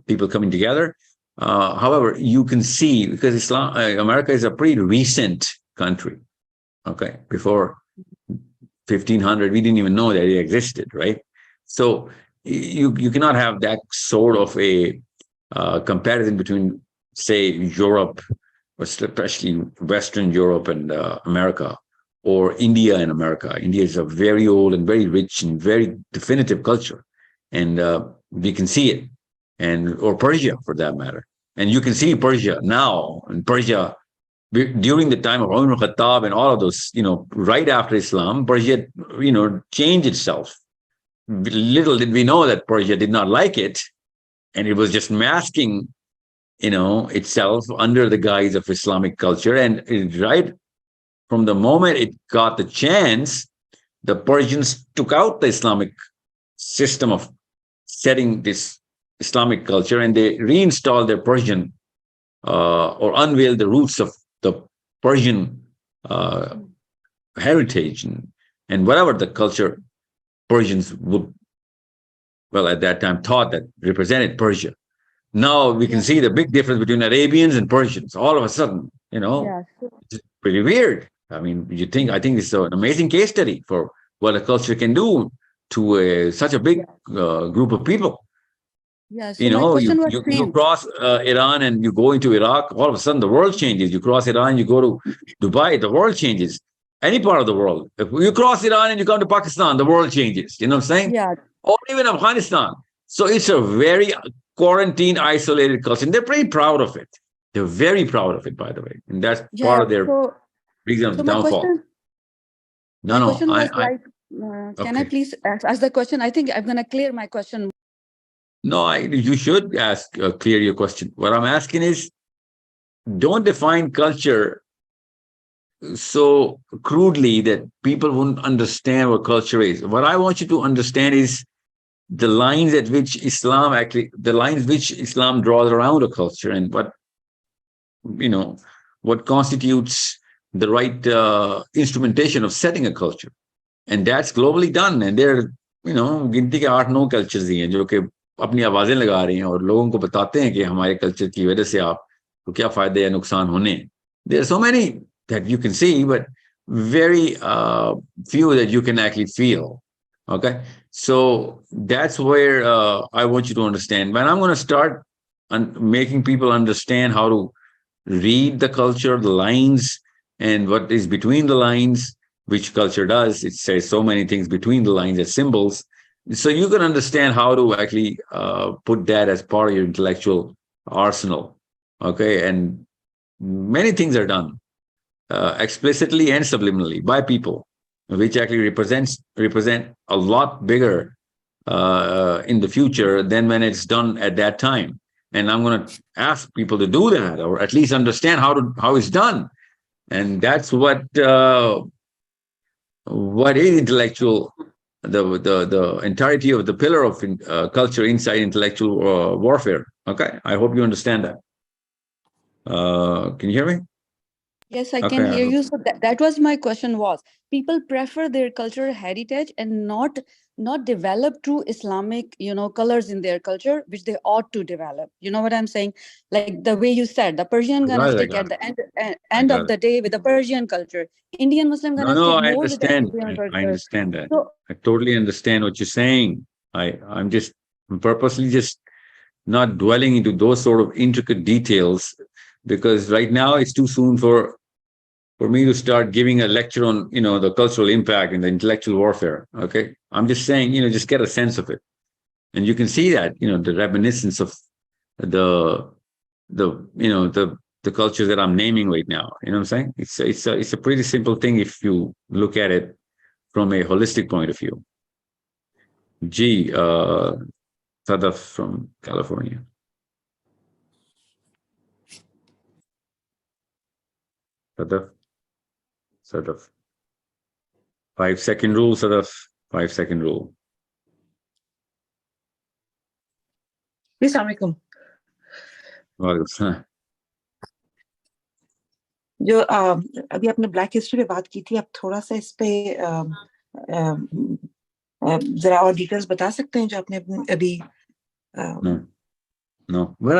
people coming together. However, you can see, because America is a pretty recent country. Okay, before 1500, we didn't even know that it existed, right? So you cannot have that sort of a comparison between, say, Europe, especially Western Europe and America, or India and America. India is a very old and very rich and very definitive culture, and we can see it, or Persia for that matter. And you can see Persia now, and Persia during the time of Umar Khattab and all of those, right after Islam, Persia, changed itself. Little did we know that Persia did not like it, and it was just masking itself under the guise of Islamic culture. And right from the moment it got the chance, the Persians took out the Islamic system of setting this Islamic culture, and they reinstalled their Persian, or unveiled the roots of the Persian heritage, and whatever the culture Persians would, well, at that time thought that represented Persia. Now we can see the big difference between Arabians and Persians. All of a sudden, it's pretty weird. I mean, I think it's an amazing case study for what a culture can do to such a big group of people. Yeah, so my question was you cross Iran and you go into Iraq, all of a sudden the world changes. You cross Iran, you go to Dubai, the world changes. Any part of the world. If you cross Iran and you come to Pakistan, the world changes. You know what I'm saying? Yeah. Or even Afghanistan. So it's a very quarantined, isolated culture. And they're pretty proud of it. They're very proud of it, by the way. And that's part of their reason of downfall. My question was can I Okay. please ask the question? I think I'm going to clear my question. No, you should clear your question. What I'm asking is, don't define culture so crudely that people won't understand what culture is. What I want you to understand is the lines which Islam draws around a culture, and what constitutes the right instrumentation of setting a culture. And that's globally done. And there, गिनती के 8-9 cultures ही हैं जो कि अपनी आवाजें लगा रही हैं और लोगों को बताते हैं कि हमारे कल्चर की वजह से आपको क्या फायदे या नुकसान होने. There are so many that you can see, but very few that you can actually feel. Okay, so that's where I want you to understand. When I'm going to start making people understand how to read the culture, the lines, and what is between the lines, which culture does. It says so many things between the lines as symbols. So you can understand how to actually put that as part of your intellectual arsenal. Okay, and many things are done explicitly and subliminally by people, which actually represent a lot bigger in the future than when it's done at that time. And I'm going to ask people to do that, or at least understand how it's done. And that's what is intellectual, the entirety of the pillar of culture inside intellectual warfare. Okay, I hope you understand that. Can you hear me? Yes, I can hear you. So that was my question was, people prefer their cultural heritage and not develop true Islamic, colors in their culture, which they ought to develop. You know what I'm saying? Like the way you said, the Persian gonna stick at the end of the day with the Persian culture. Indian Muslim gonna stick more with the Indian culture. I understand that. So, I totally understand what you're saying. I'm just purposely just not dwelling into those sort of intricate details, because right now it's too soon for me to start giving a lecture on, the cultural impact and the intellectual warfare. Okay. I'm just saying, just get a sense of it. And you can see that, the reminiscence of the cultures that I'm naming right now. You know what I'm saying? It's a pretty simple thing if you look at it from a holistic point of view. Sadaf from California. Sadaf. 5-second rule, Sadaf. 5-second rule. Assalamualaikum. Walaikum. जो अभी आपने black history पे बात की थी, आप थोड़ा सा इस पे जरा और डिटेल्स बता सकते हैं जो आपने अभी No, but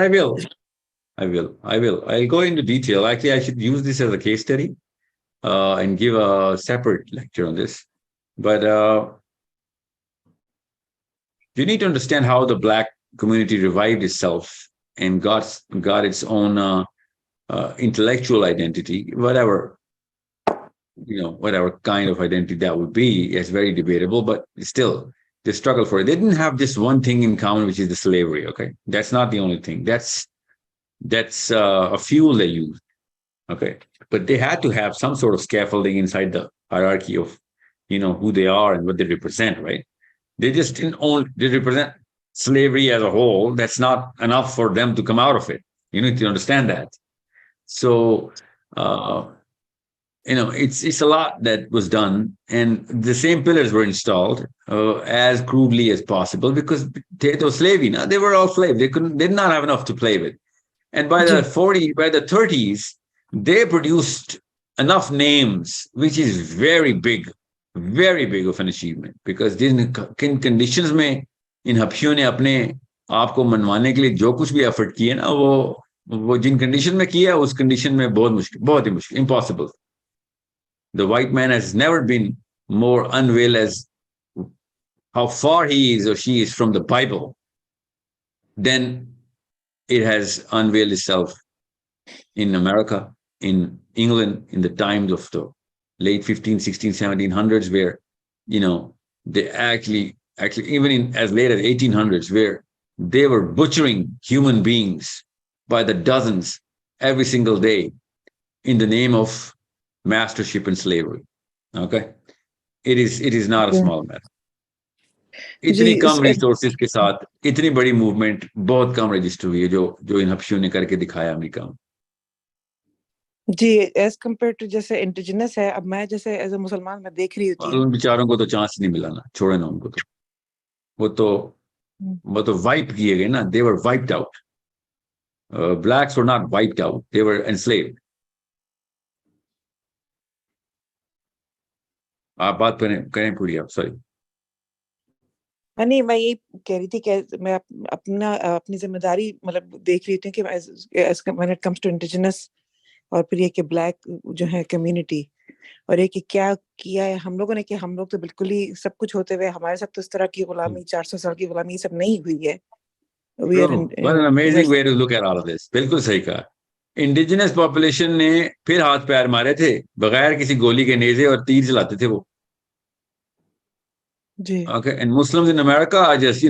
I'll go into detail. Actually, I should use this as a case study and give a separate lecture on this. But you need to understand how the Black community revived itself and got its own intellectual identity, whatever whatever kind of identity that would be. It's very debatable, but still they struggle for it. They didn't have just one thing in common, which is the slavery. Okay, that's not the only thing. That's a fuel they used. Okay, but they had to have some sort of scaffolding inside the hierarchy of who they are and what they represent. Right? They just didn't they represent slavery as a whole. That's not enough for them to come out of it. You need to understand that. So it's a lot that was done, and the same pillars were installed as crudely as possible, because they were slavery. Now they were all slaves. They did not have enough to play with. And by the 30s, they produced enough names, which is very big of an achievement, because in conditions में इन हब्शियों ने अपने आप को मनवाने के लिए जो कुछ भी एफर्ट किए ना, वो जिन कंडीशन में किया, उस कंडीशन में बहुत ही मुश्किल, impossible. The white man has never been more unveiled as how far he is or she is from the Bible than it has unveiled itself in America, in England, in the times of the late 15, 16, 1700s, where, they actually even in as late as 1800s, where they were butchering human beings by the dozens every single day in the name of mastership and slavery. Okay, it is not a small matter. इतनी कम resources के साथ इतनी बड़ी movement बहुत कम register हुई है जो इन हब्शियों ने करके दिखाया अमेरिका में। जी, एज कम्पेयर टू जैसे इंडिजिनस है, अब मैं जैसे एज अ मुसलमान मैं देख रही होती हूँ, उन बेचारों को तो चांस नहीं मिला ना, छोड़े ना उनको, तो वो तो वाइप किए गए ना, they were wiped out. Blacks were not wiped out, they were enslaved. आप बात करें पूरी, आप सॉरी। नहीं, मैं ये कह रही थी कि मैं अपनी जिम्मेदारी मतलब देख रही थी कि when it comes to indigenous और फिर ये कि ब्लैक जो है कम्युनिटी, और ये कि क्या किया है हम लोगों ने, कि हम लोग तो बिल्कुल ही सब कुछ होते हुए हमारे साथ तो इस तरह की गुलामी 400 साल की गुलामी सब नहीं हुई है। What an amazing way to look at all of this. बिल्कुल सही कहा। इंडिजिनस पॉपुलेशन ने फिर हाथ पैर मारे थे, बगैर किसी गोली के नेज़े और तीर चलाते थे वो। Okay, and Muslims in America are just,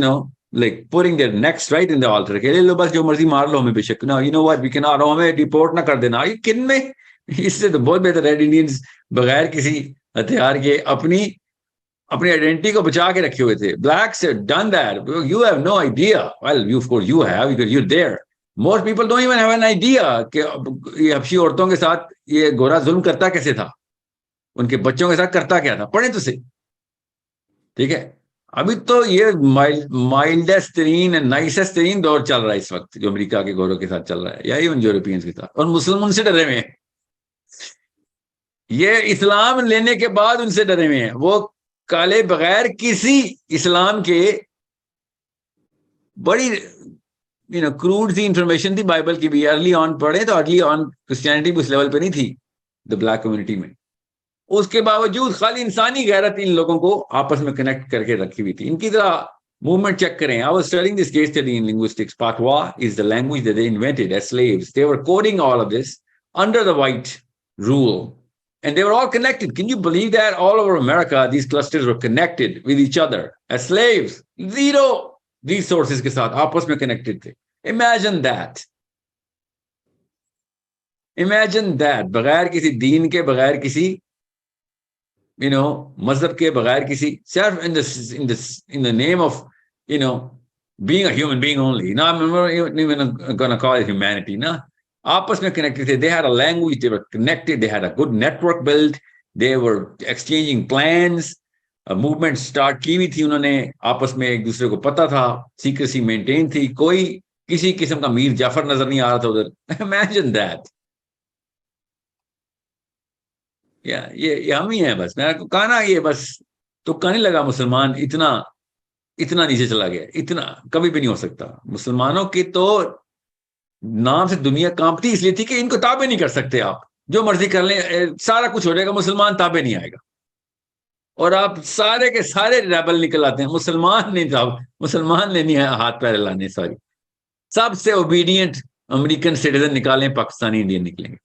like putting their necks right in the altar. के लो बस जो मर्जी मार लो हमें बेशक। Now, you know what? We cannot, हमें डिपोर्ट ना कर देना। Are you kidding me? इससे तो बहुत बेहतर रेड इंडियंस बगैर किसी हथियार के अपनी आइडेंटिटी को बचा के रखे हुए थे। Blacks have done that. You have no idea. Well, of course you have, because you're there. Most people don't even have an idea कि ये हबशी औरतों के साथ ये गोरा जुल्म करता कैसे था, उनके बच्चों के साथ करता क्या था। पढ़े तो सही, ठीक है। अभी तो ये माइल्डेस्ट तरीन एंड नाइसेस्ट तरीन दौर चल रहा है इस वक्त, जो अमेरिका के गोरों के साथ चल रहा है, या इवन यूरोपियंस के साथ, और मुसलमान उनसे डरे हुए हैं। ये इस्लाम लेने के बाद उनसे डरे हुए हैं। वो काले बगैर किसी इस्लाम के बड़ी क्रूड सी इंफॉर्मेशन थी बाइबल की भी। अर्ली ऑन पढ़े तो अर्ली ऑन क्रिश्चियनिटी भी उस लेवल पे नहीं थी द ब्लैक कम्युनिटी में। उसके बावजूद खाली इंसानी गैरत इन लोगों को आपस में कनेक्ट करके रखी हुई थी। इनकी तरह मूवमेंट चेक करें। I was studying this case study in linguistics. Patois is the language that they invented as slaves. They were coding all of this under the white rule and they were all connected. Can you believe that? All over America, these clusters were connected with each other as slaves. Zero resources के साथ आपस में connected थे। Imagine that. Imagine that. बगैर किसी दीन के, बगैर किसी मजहब के, बगैर किसी, सिर्फ in the name of being a human being only. No, I'm not even gonna call it humanity. No, आपस में connected थे. They had a language, they were connected, they had a good network built, they were exchanging plans, a movement start की भी थी उन्होंने, आपस में एक दूसरे को पता था, secrecy maintain थी, कोई किसी किस्म का मीर जाफर नजर नहीं आ रहा था उधर। Imagine that. یہ ہم ہی ہیں بس. میں نے کہا نا یہ بس تو کہنے لگا مسلمان اتنا نیچے چلا گیا, اتنا کبھی بھی نہیں ہو سکتا. مسلمانوں کی تو نام سے دنیا کانپتی اس لیے تھی کہ ان کو تابع نہیں کر سکتے آپ, جو مرضی کر لیں سارا کچھ ہو جائے گا, مسلمان تابع نہیں آئے گا. اور آپ سارے کے سارے ریبل نکل آتے ہیں, مسلمان نے نہیں ہاتھ پیر لانے. سوری, سب سے اوبیڈینٹ امریکن سٹیزن نکالیں, پاکستانی انڈین نکلیں گے.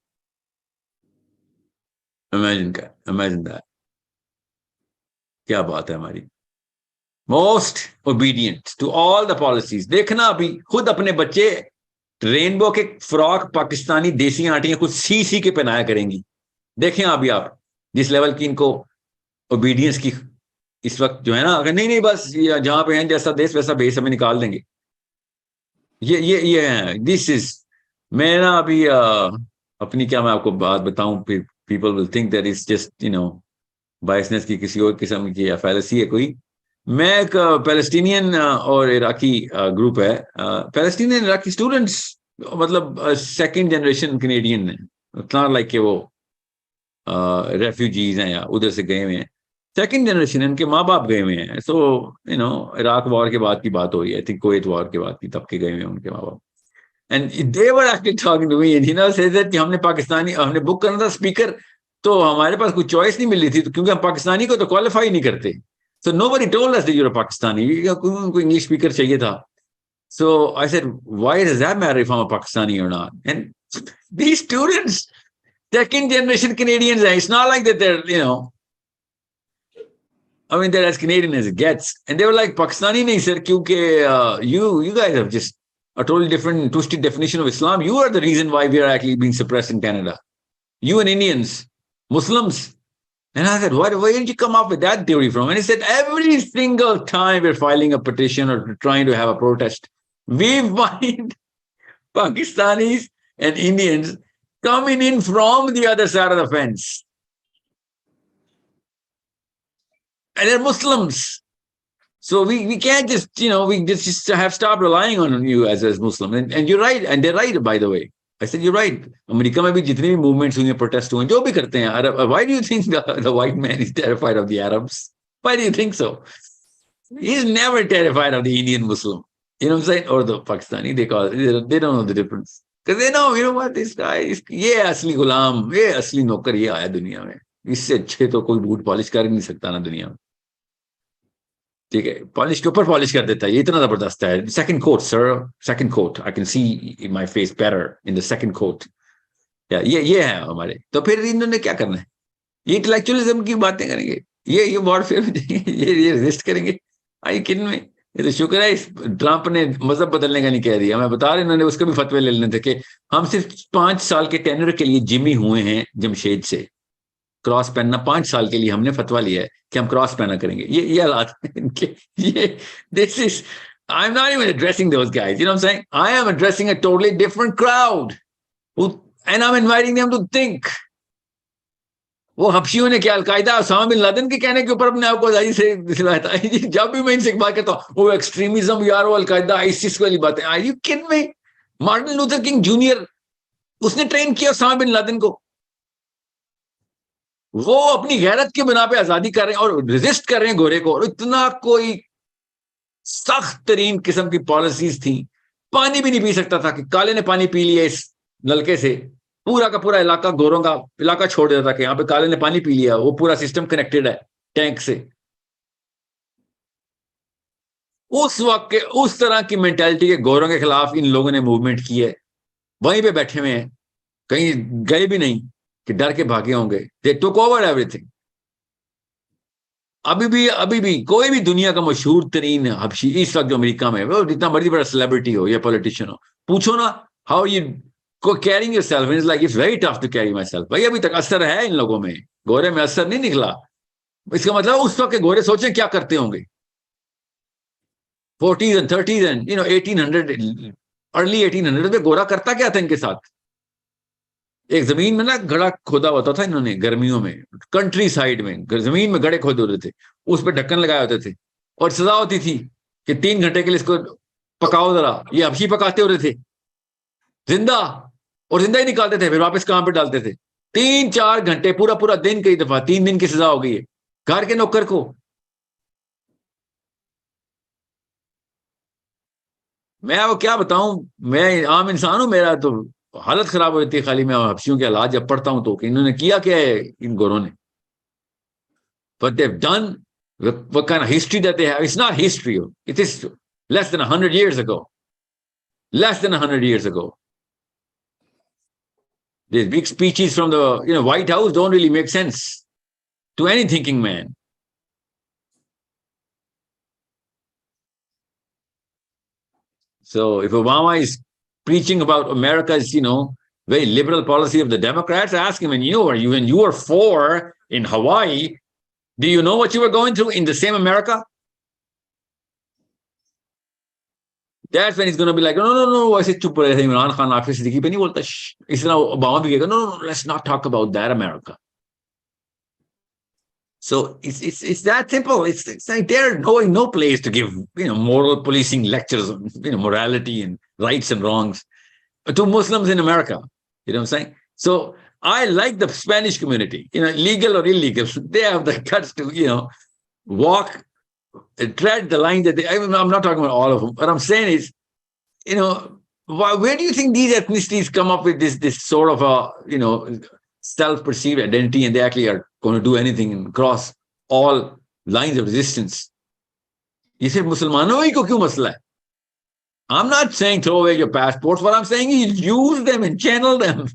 Imagine that. کیا بات ہے ہماری, most obedient to all the policies. دیکھنا ابھی خود اپنے بچے رینبو کے فراک پاکستانی دیسی آنٹیاں کچھ سی کے پہنایا کریں گی. دیکھیں ابھی آپ جس لیول کی ان کو اوبیڈینس کی اس وقت جو ہے نا, اگر نہیں بس جہاں پہ ہیں جیسا دیش ویسا بیس ہمیں نکال دیں گے. یہ ہے دس از. میں نا ابھی اپنی کیا میں آپ کو بات بتاؤں, پھر people will think that is just biases کی کسی اور قسم کی یا فیلسی ہے کوئی. میں ایک پیلسٹینین اور عراقی گروپ ہے, پیلسٹینین عراقی اسٹوڈنٹس, مطلب سیکنڈ جنریشن کینیڈین ہیں. اتنا لائک کہ وہ ریفیوجیز ہیں یا ادھر سے گئے ہوئے ہیں. سیکنڈ جنریشن ان کے ماں باپ گئے ہوئے ہیں. سو عراق وار کے بعد کی بات ہو رہی ہے, آئی تھنک کویت وار کے بعد کی, تب کے گئے ہوئے ہیں ان کے ماں باپ. And they were actually talking to me and says that کہ ہم نے بک کرنا تھا اسپیکر, تو ہمارے پاس کوئی چوائس نہیں مل رہی تھی کیونکہ ہم پاکستانی کو تو کوالیفائی نہیں کرتے. So nobody told us that you are Pakistani, ان کو انگلش اسپیکر چاہیے تھا. So I said why does that matter if I am a Pakistani or not. And these students second generation Canadians, it's not like that they're, I mean, they're as Canadian as it gets. And they were like, Pakistani nahi sir, kyunki you guys have just a totally different twisted definition of Islam. You are the reason why we are actually being suppressed in Canada. You and Indians, Muslims. And I said, where did you come up with that theory from? And he said, every single time we're filing a petition or trying to have a protest, we find Pakistanis and Indians coming in from the other side of the fence. And they're Muslims. So we can't just, we just have stopped relying on you as Muslim. And you're right. And they're right, by the way. I said, you're right. America mein bhi jitne bhi movements huye, protests huye, jo bhi karte hain. Why do you think the white man is terrified of the Arabs? Why do you think so? He's never terrified of the Indian Muslim. You know what I'm saying? Or the Pakistani. They don't know the difference. Because they know, what, this guy is, یہ اصلی غلام, یہ اصلی نوکر یہ آیا دنیا میں, اس سے اچھے تو کوئی بوٹ پالش کر نہیں سکتا نا دنیا میں. ٹھیک ہے, پالش کے اوپر پالش کر دیتا ہے, یہ اتنا زبردست ہے. Second coat sir, second coat, I can see my face better in the second coat. یہ ہے ہمارے. تو پھر انہوں نے کیا کرنا ہے, یہ انٹلیکچولیزم کی باتیں کریں گے, یہ وارڈ فیئر میں دیں گے, یہ ریزسٹ کریں گے. آئی کن میں یہ تو شکر ہے ٹرمپ نے مذہب بدلنے کا نہیں کہہ دیا. میں بتا رہا ہوں, انہوں نے اس کے بھی فتوے لے لینے تھے کہ ہم صرف 5 سال کے ٹینر کے لیے جمی ہوئے ہیں جمشید سے. کراس پہننا 5 سال کے لیے ہم نے فتوا لیا ہے کہ ہم کراس پہنا کریں گے. یہ حالات ان کے. This is, I am not even addressing those guys, you know I am seeing, I am addressing a totally different crowd and I am inviting them to think. وہ حبشیوں نے کیا القاعدہ اسامہ بن لادن کے کہنے کے اوپر اپنے آپ کو آزادی سے دلایا تھا. جب بھی میں ان سے ایک بات کہتا ہوں, وہ ایکسٹریمزم یار, وہ القاعدہ آئیسس والی باتیں. Are you kid me? Martin Luther King Junior, اس نے ٹرین کیا اسامہ بن لادن کو. وہ اپنی غیرت کی بنا پہ آزادی کر رہے ہیں اور ریزسٹ کر رہے ہیں گورے کو. اور اتنا کوئی سخت ترین قسم کی پالیسیز تھیں, پانی بھی نہیں پی سکتا تھا کہ کالے نے پانی پی لیا اس نلکے سے, پورا کا پورا علاقہ گوروں کا علاقہ چھوڑ دیتا تھا کہ یہاں پہ کالے نے پانی پی لیا. وہ پورا سسٹم کنیکٹڈ ہے ٹینک سے. اس وقت کے اس طرح کی مینٹالٹی کے گوروں کے خلاف ان لوگوں نے موومنٹ کی ہے. وہیں پہ بیٹھے ہوئے ہیں, کہیں گئے بھی نہیں کہ ڈر کے بھاگے ہوں گے. دے ٹوک اوور ایوری تھنگ. ابھی بھی کوئی بھی دنیا کا مشہور ترین حبشی اس وقت جو امریکہ میں, وہ جتنا مرضی بڑا سیلیبریٹی ہو یا پولیٹیشین ہو, پوچھو نا how you caring yourself, it's like it's very tough to carry myself. بھائی ابھی تک اثر ہے ان لوگوں میں, گورے میں اثر نہیں نکلا. اس کا مطلب اس وقت کے گورے سوچیں کیا کرتے ہوں گے. 40s and 30s and 1800 early 1800 میں گورا کرتا کیا تھا ان کے ساتھ. ایک زمین میں نا گڑھا کھودا ہوتا تھا انہوں نے گرمیوں میں, کنٹری سائڈ میں زمین میں گڑھے کھودے ہوتے تھے, اس پہ ڈھکن لگائے ہوتے تھے, اور سزا ہوتی تھی کہ 3 گھنٹے کے لیے اس کو پکاؤ ذرا. یہ حبشی پکاتے ہوتے تھے زندہ, اور زندہ ہی نکالتے تھے, پھر واپس کام پہ ڈالتے تھے. 3-4 घंटे पूरा पूरा दिन, कई दफा 3 दिन की सजा हो गई है घर के नौकर को। मैं आपको क्या बताऊं, मैं आम इंसान हूं, मेरा तो हालत खराब हो जाती है खाली मैं हफ्सियों के हालात जब पढ़ता हूं तो इन्होंने किया क्या है इन गोरों ने। What they've done, what kind of history that they have. It's not history. It is less than 100 years ago. Less than 100 years ago. These big speeches from the White House don't really make sense to any thinking man. So if Obama is preaching about America's, very liberal policy of the Democrats, ask him, when you were 4 in Hawaii, do you know what you were going through in the same America? That's when he's going to be like, no, ऐसे चुप रहे थे Imran Khan office Siddiqui पे नहीं बोलता, इस तरह Obama भी कहेगा, no, let's not talk about that America. So it's that simple. It's like they're going no place to give moral policing lectures on morality and rights and wrongs to Muslims in America. You know what I'm saying? So I like the Spanish community, legal or illegal, they have the guts to walk, tread the line that I'm not talking about all of them. What I'm saying is, where do you think these ethnicities come up with this sort of a self-perceived identity, and they actually are going to do anything and cross all lines of resistance? You said Muslimanoi ko kyun masla hai? I'm not saying throw away your passports. What I'm saying is use them and channel them.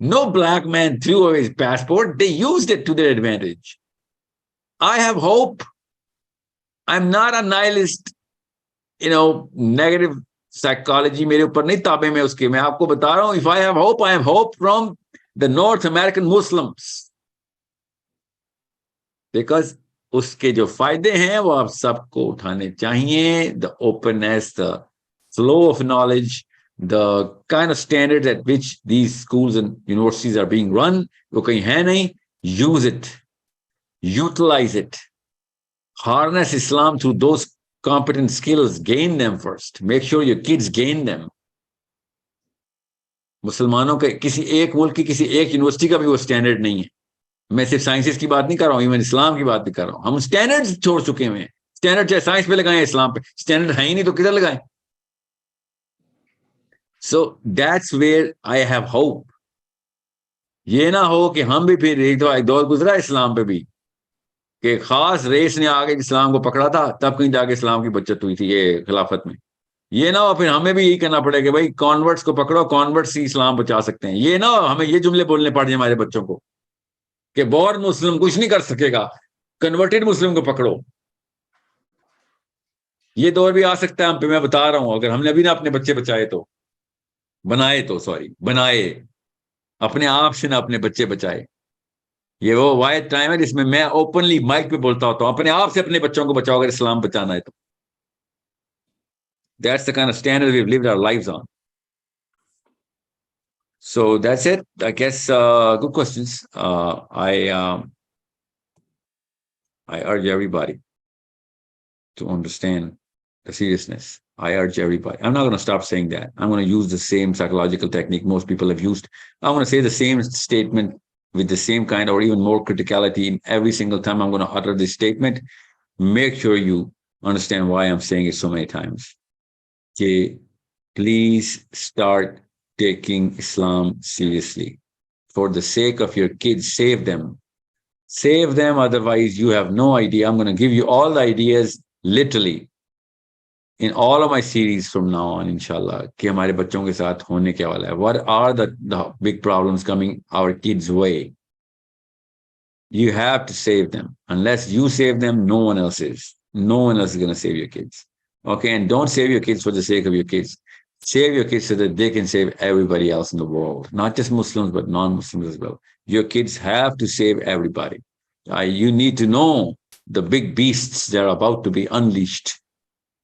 No black man threw away his passport. They used it to their advantage. I have hope. I'm not a nihilist, negative psychology मेरे ऊपर नहीं ताबे में उसके, मैं आपको बता रहा हूं, if I have hope, I have hope from the North American Muslims, because उसके जो फायदे हैं वो आप सबको उठाने चाहिए. The openness, the flow of knowledge, the kind of standards at which these schools and universities are being run, वो कहीं है नहीं. Use it, utilize it, harness Islam through those competent skills, gain them first. Make sure your kids gain them. मुसलमानों के किसी एक मुल्क की किसी एक यूनिवर्सिटी का भी वो स्टैंडर्ड नहीं है. मैं सिर्फ साइंसेस की बात नहीं कर रहा हूं, इवन इस्लाम की बात भी कर रहा हूं. हम स्टैंडर्ड्स छोड़ चुके हैं. स्टैंडर्ड चाहे साइंस पे लगाएं, इस्लाम पे स्टैंडर्ड है ही नहीं तो किधर लगाएं? So that's where I have hope. ये ना हो कि हम भी फिर एक दौर गुजरा इस्लाम पे भी कि खास रेस ने आगे इस्लाम को पकड़ा था, तब कहीं जाके इस्लाम की बचत हुई थी ये खिलाफत में. ये ना हो फिर हमें भी यही करना पड़ेगा, भाई कॉन्वर्ट्स को पकड़ो, कॉन्वर्ट्स ही इस्लाम बचा सकते हैं. ये ना हो हमें ये जुमले बोलने पड़ जाए हमारे बच्चों को कि बॉर्न मुस्लिम कुछ नहीं कर सकेगा, कन्वर्टेड मुस्लिम को पकड़ो. ये दौर भी आ सकता है हम पे, मैं बता रहा हूं. अगर हमने अभी ना अपने बच्चे बनाए अपने आप से ना अपने बच्चे बचाए. ये वो वाइड टाइम है जिसमें मैं ओपनली माइक पे बोलता होता हूं, अपने आप से अपने बच्चों को बचाओ अगर इस्लाम बचाना है तो. That's the kind of standard we've lived our lives on. So that's it. I guess good questions. I urge everybody to understand the seriousness. I urge everybody. I'm not going to stop saying that. I'm going to use the same psychological technique most people have used. I'm going to say the same statement with the same kind or even more criticality in every single time I'm going to utter this statement. Make sure you understand why I'm saying it so many times. Okay, please start taking Islam seriously. For the sake of your kids, save them. Save them, otherwise you have no idea. I'm going to give you all the ideas literally in all of my series from now on, inshallah, कि हमारे बच्चों के साथ होने क्या वाला है. What are the big problems coming our kids' way? You have to save them. Unless you save them, no one else is. No one else is going to save your kids. Okay, and don't save your kids for the sake of your kids. Save your kids so that they can save everybody else in the world. Not just Muslims, but non-Muslims as well. Your kids have to save everybody. You need to know the big beasts that are about to be unleashed.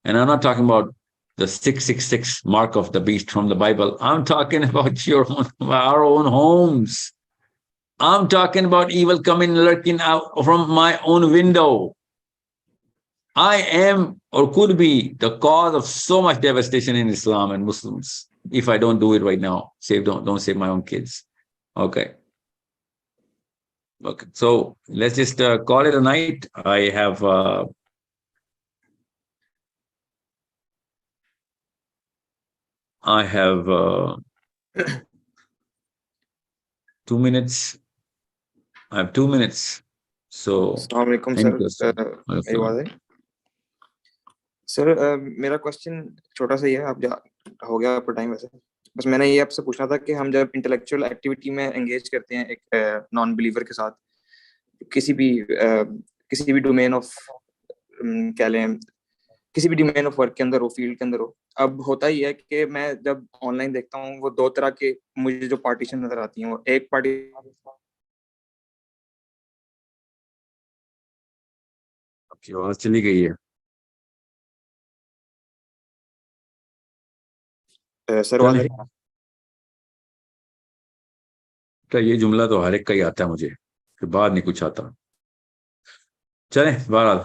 And I'm not talking about the 666 mark of the beast from the Bible. I'm talking about our own homes. I'm talking about evil coming lurking out from my own window. I am or could be the cause of so much devastation in Islam and Muslims if I don't do it right now. Don't save my own kids. Okay. Okay, so let's just call it a night. I have 2 minutes. I have 2 minutes. So, السلام علیکم any سر question? میری آواز ہے سر میرا question چھوٹا سا ہی ہے. اب ہو گیا آپ کا ٹائم. ویسے بس میں نے یہ آپ سے پوچھنا تھا کہ ہم جب انٹلیکچوئل ایکٹیویٹی میں انگیج کرتے ہیں ایک نان بلیور کے ساتھ کسی بھی ڈومین آف کہہ لیں کسی بھی ڈومین آف ورک کے اندر ہو, فیلڈ کے اندر ہو, اب ہوتا ہی ہے کہ میں جب آن لائن دیکھتا ہوں وہ دو طرح کے مجھے جو پارٹیشن نظر آتی ہیں. وہ ایک پارٹی آپ کی آواز چلی گئی ہے. سر آواز آ رہی ہے؟ یہ جملہ تو ہر ایک کا ہی آتا ہے مجھے, پھر بعد نہیں کچھ آتا. چلیں بہرحال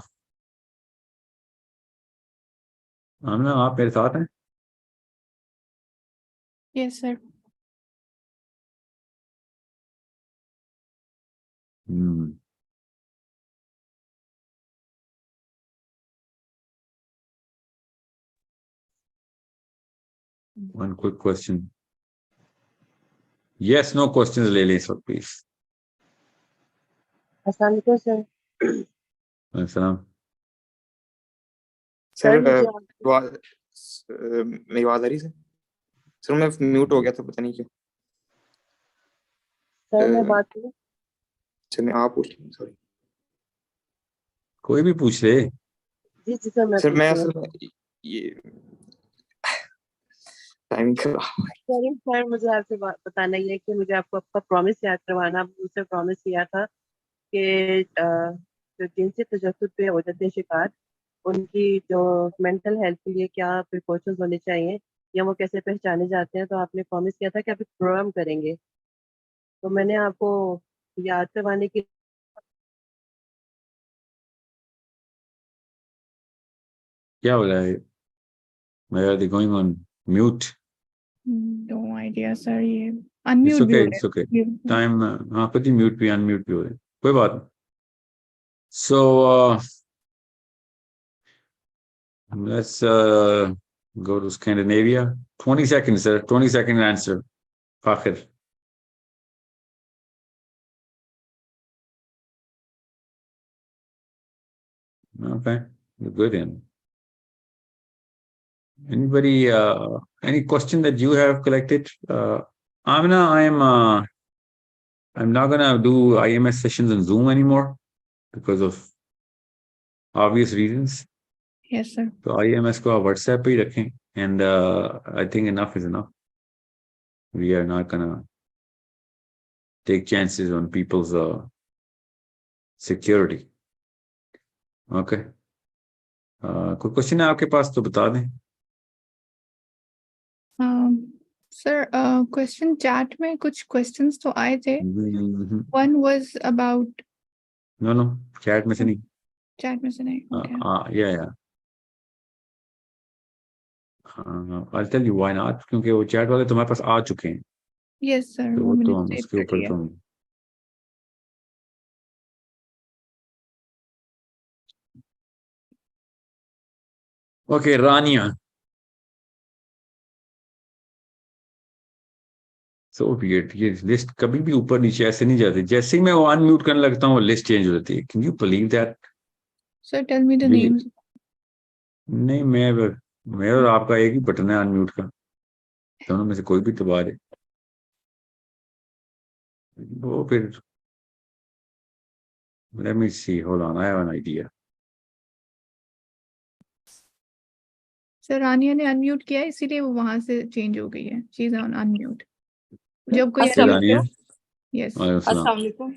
آمنہ آپ میرے ساتھ ہیں. یس سر. One quick question. Yes, no questions لے لیں سب پلیز. السلام علیکم سر. السلام. سر مجھے میری آواز آ رہی ہے سر میں میوٹ ہو گیا تھا, پتہ نہیں کیوں. سر میں بات کروں. چلیں آپ پوچھ لیں. سوری کوئی بھی پوچھ لے. جی جی سر سر میں پوچھ اصل میں یہ ٹائمنگ کر رہا ہوں. سر مجھے آپ سے بتانا یہ ہے کہ مجھے آپ کو آپ کا پرومس یاد کروانا. آپ مجھ سے پرومس کیا تھا کہ جو جنسی تشدد پہ ہو جاتے ہیں شکار, ان کی جو مینٹل ہیلتھ کے لیے کیا پریکاشنز ہونے چاہیے یا وہ کیسے پہچانے جاتے ہیں. تو آپ نے پرومس کیا تھا کہ آپ ایک پروگرام کریں گے, تو میں نے آپ کو یاد کروانے کے کیا ہو رہا ہے؟ Where are they going on mute? No idea sir. یہ It's انمیوٹ بھی okay, ہو it's رہا okay. ہے. Time ہاں کتی میوٹ بھی ان میوٹ بھی ہو رہے, کوئی بات نہیں. So let's go to Scandinavia. 20 seconds, sir. 20-second answer. Fakhir. Okay, you're good in. Anybody, any question that you have collected? Amina, I'm not gonna do IMS sessions on Zoom anymore because of obvious reasons. یس سر. تو IMS کو آپ what's app پہ ہی رکھیں. And I think enough is enough. We are not gonna take chances on people's security. Okay. کوئی question ہے آپ کے پاس تو بتا دیں. سر کوشچن چیٹ میں کچھ کوشچنس تو آئے تھے. One was about. نو چیٹ میں سے نہیں. چیٹ میں سے نہیں. Yeah. I'll tell you why not. کیونکہ وہ چیٹ والے تمہارے پاس آ چکے ہیں. یس سر. تو وہ میں نے تو ہم اس سیو کے کر اوپر لیا. تو اوکے. رانیہ. سو ویئرڈ. یہ لسٹ کبھی بھی اوپر نیچے ایسے نہیں جاتی. جیسے ہی میں وہ ان میوٹ کرنے لگتا ہوں وہ لسٹ چینج ہو جاتی ہے. Can you believe that? Sir tell me the names. نہیں, میں اور آپ کا ایک ہی بٹن ہے ان میوٹ کا, دونوں میں سے کوئی بھی دبا دے وہ پھر. Let me see. Hold on. I have an idea. سر رانیہ نے ان میوٹ کیا اسی لیے وہ وہاں سے چینج ہو گئی ہے. چیز آن ان میوٹ. جب کوئی Okay, رانیہ. یس. وعلیکم السلام. السلام علیکم.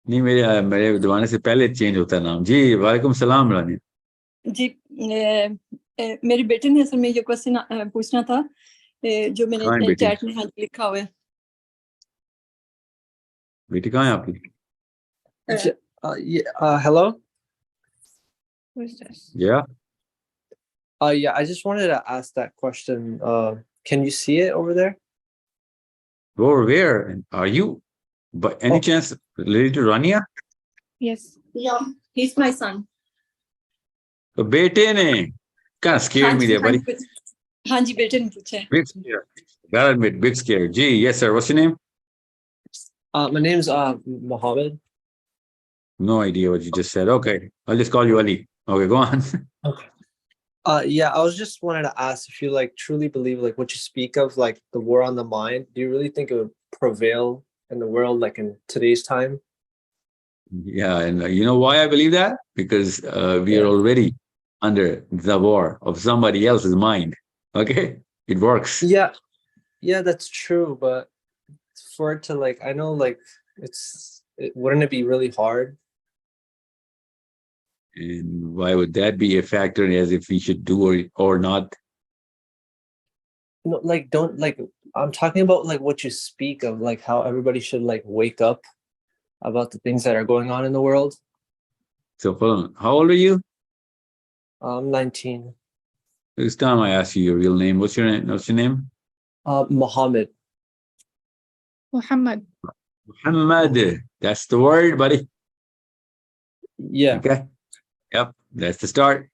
نہیں, میرے دبانے سے پہلے چینج ہوتا ہے نام. جی وعلیکم السلام رانیہ. جی میری بیٹی نے اصل میں یہ کوشچن پوچھنا تھا جو میں کہاں ہے نے بیٹی؟ چیٹ میں لکھا ہوا ہے. بیٹی کہاں ہے آپ کی؟ Hello. Yeah. Yeah, I just wanted to ask that question. Can you see it over there? Over where are you? By any chance Related to Rania? Yes. Yeah, he's my son. तो बेटे ने kind of scared me there, buddy. हाँ जी बेटे ने पूछा है. Bit scared. Gotta admit, bit scared. Gee, yes, sir. What's your name? My name's Mohammed. No idea what you just said. Okay, I'll just call you Ali. Okay, go on. Okay. Yeah, I was just wanted to ask if you like truly believe like what you speak of, like the war on the mind. Do you really think it would prevail in the world like in today's time? Yeah, and you know why I believe that? Because we are already under the war of somebody else's mind. Okay, it works. Yeah, that's true. But for it to like, I know like wouldn't it be really hard? And why would that be a factor as if we should do or not? No, like don't like. I'm talking about like what you speak of, like how everybody should like wake up about the things that are going on in the world. So, hold on. How old are you? I'm 19. This time I ask you your real name. What's your name? What's your name? Mohammed. Muhammad. Muhammad. That's the word, buddy. Yeah. Okay. Yep. That's the start.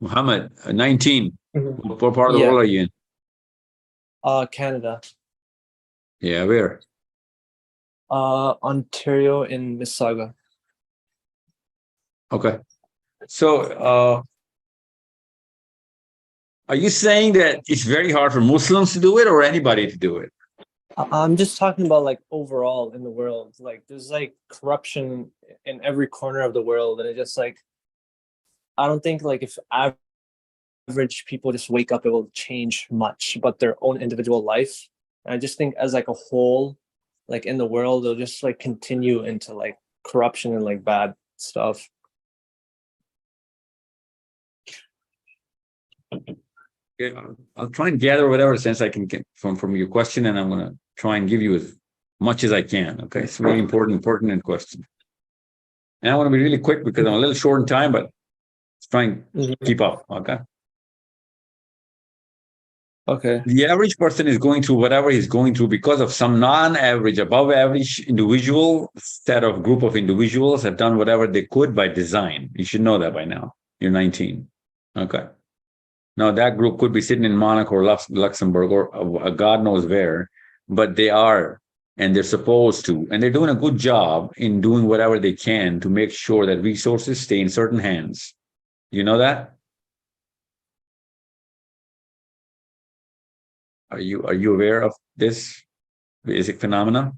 Muhammad, 19. Mhm. What part of the Yeah. world are you in? Canada. Yeah, where? Ontario in Mississauga. Okay. So, are you saying that it's very hard for Muslims to do it or anybody to do it? I'm just talking about like overall in the world. Like there's like corruption in every corner of the world, and it just like I don't think like if average people just wake up, it will change much, but their own individual life. And I just think as like a whole, like in the world, they'll just like continue into like corruption and like bad stuff. Okay, I'll try and gather whatever sense I can get from your question, and I'm going to try and give you as much as I can. Okay, it's a really important question. And I want to be really quick because I'm a little short in time, but let's try and keep up. Okay. Okay. The average person is going through whatever he's going through because of some non-average, above average individual set of group of individuals have done whatever they could by design. You should know that by now. You're 19. Okay. Now that group could be sitting in Monaco or Luxembourg or God knows where, but they are, and they're supposed to, and they're doing a good job in doing whatever they can to make sure that resources stay in certain hands. You know that? Are you aware of this basic phenomena?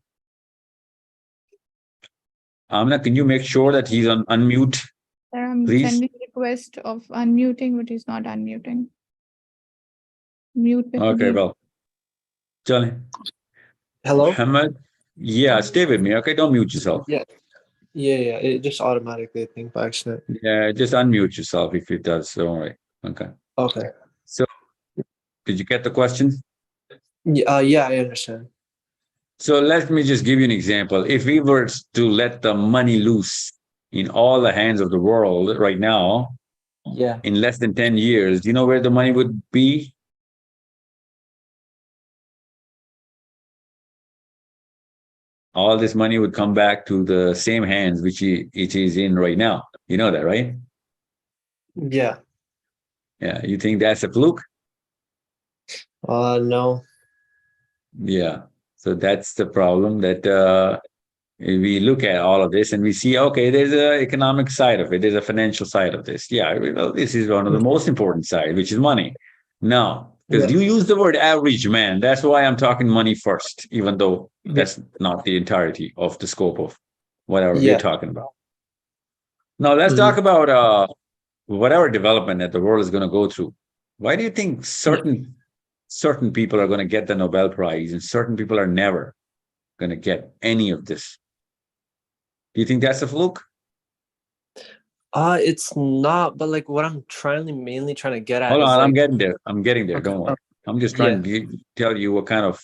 Amna, can you make sure that he's on unmute? I'm Please. sending request of unmuting, but he's not unmuting. Mute. Okay, well. Charlie. Hello? Muhammad. Yeah, stay with me. Okay, don't mute yourself. Yeah. It just automatically, I think, by accident. Yeah, just unmute yourself if it does. Don't worry. Okay. Okay. So, did you get the question? Yeah, I understand. So let me just give you an example. If we were to let the money loose in all the hands of the world right now, Yeah. in less than 10 years, do you know where the money would be? All this money would come back to the same hands which it is in right now. You know that, right? Yeah. Yeah. You think that's a fluke? No. Yeah. So that's the problem, that we look at all of this and we see, okay, there's an economic side of it. There's a financial side of this. Yeah, well, this is one of the most important side, which is money. Now, because you use the word average man, that's why I'm talking money first, even though that's not the entirety of the scope of whatever we're talking about. Now, let's talk about whatever development that the world is going to go through. Why do you think certain people are going to get the Nobel Prize and certain people are never going to get any of this? Do you think that's a fluke? It's not, but like what I'm mainly trying to get at. Hold on, like, I'm getting there. Okay. Don't worry. I'm just trying to tell you what kind of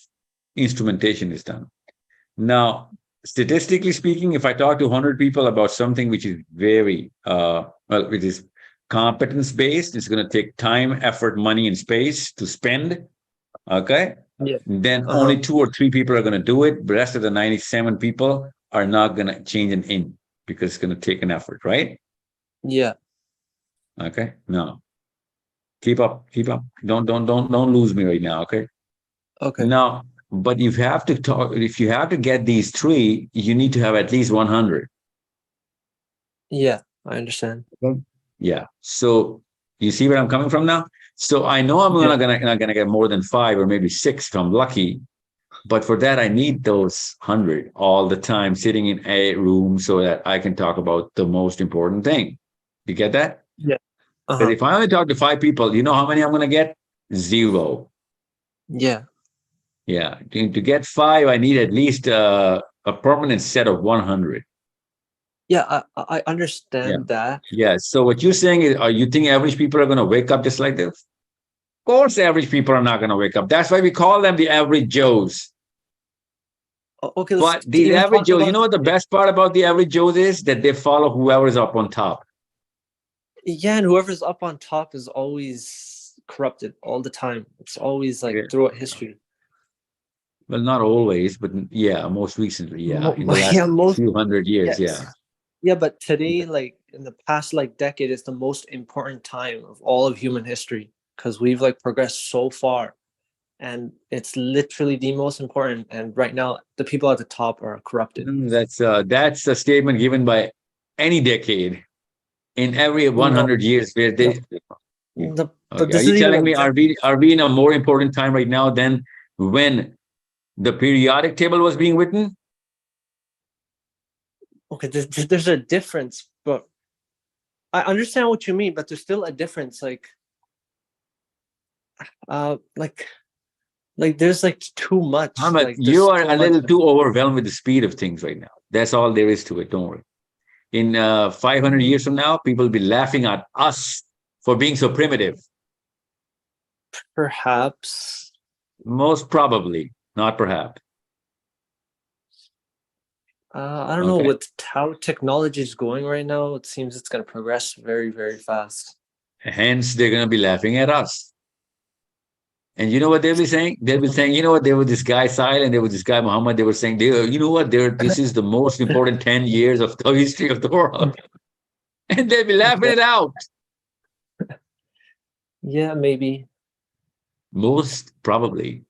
instrumentation is done. Now, statistically speaking, if I talk to 100 people about something which is very, which is competence-based, it's going to take time, effort, money, and space to spend, okay? Yeah. Then only 2 or 3 people are going to do it. The rest of the 97 people are not going to change an inch because it's going to take an effort, right? Yeah. Okay. No. Keep up. Don't lose me right now. Okay. Okay. Now, but you have to talk. If you have to get these three, you need to have at least 100. Yeah, I understand. Okay. Yeah. So you see where I'm coming from now. So I know I'm not gonna get more than 5 or maybe 6 if I'm lucky. But for that, I need those 100 all the time sitting in a room so that I can talk about the most important thing. You get that? Yeah. Because if I only talk to 5 people, you know how many I'm going to get? 0. Yeah. Yeah. To get 5, I need at least a permanent set of 100. Yeah, I understand that. Yeah. So what you're saying is, you think average people are going to wake up just like this? Of course, average people are not going to wake up. That's why we call them the average Joes. Okay, but the average Joes, you know what the best part about the average Joes is? That they follow whoever is up on top. Yeah, and whoever's up on top is always corrupted all the time. It's always like throughout history. Well, not always, but yeah, most recently, yeah. In the last few hundred years, Yeah, but today, like in the past like decade, is the most important time of all of human history because we've like progressed so far. And it's literally the most important. And right now, the people at the top are corrupted. That's a statement given by any decade in every 100 years. Where they, are you telling me are we in a more important time right now than when the periodic table was being written? Okay, there's a difference, but I understand what you mean. But there's still a difference, like there's like too much. Ahmed, you are a little too overwhelmed with the speed of things right now. That's all there is to it. Don't worry. In 500 years from now, people will be laughing at us for being so primitive. Perhaps. Most probably, not perhaps. I don't know, with how technology is going right now, it seems it's going to progress very, very fast. Hence, they're going to be laughing at us. And you know what they'll be saying? They'll be saying, you know what, there was this guy Sahil and there was this guy Muhammad. They were saying, you know what, this is the most important 10 years of the history of the world. And they'll be laughing it out. Yeah, maybe. Most probably.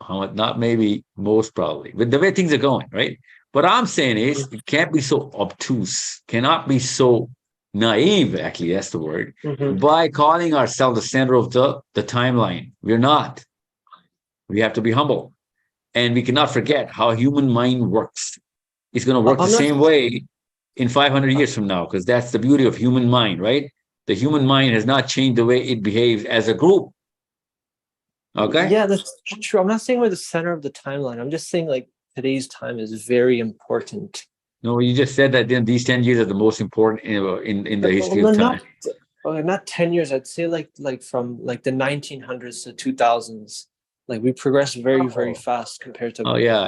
Not maybe, most probably. But the way things are going, right? What I'm saying is, it can't be so obtuse, cannot be so naive, actually, that's the word, by calling ourselves the center of the timeline. We're not. We have to be humble. And we cannot forget how human mind works. It's going to work the same way in 500 years from now, because that's the beauty of human mind, right? The human mind has not changed the way it behaves as a group. Okay? Yeah, that's true. I'm not saying we're the center of the timeline. I'm just saying like today's time is very important. No, you just said that then these 10 years are the most important in the history of time. Not 10 years. I'd say like from like the 1900s to 2000s. Like we progressed very, very fast compared to. Oh yeah.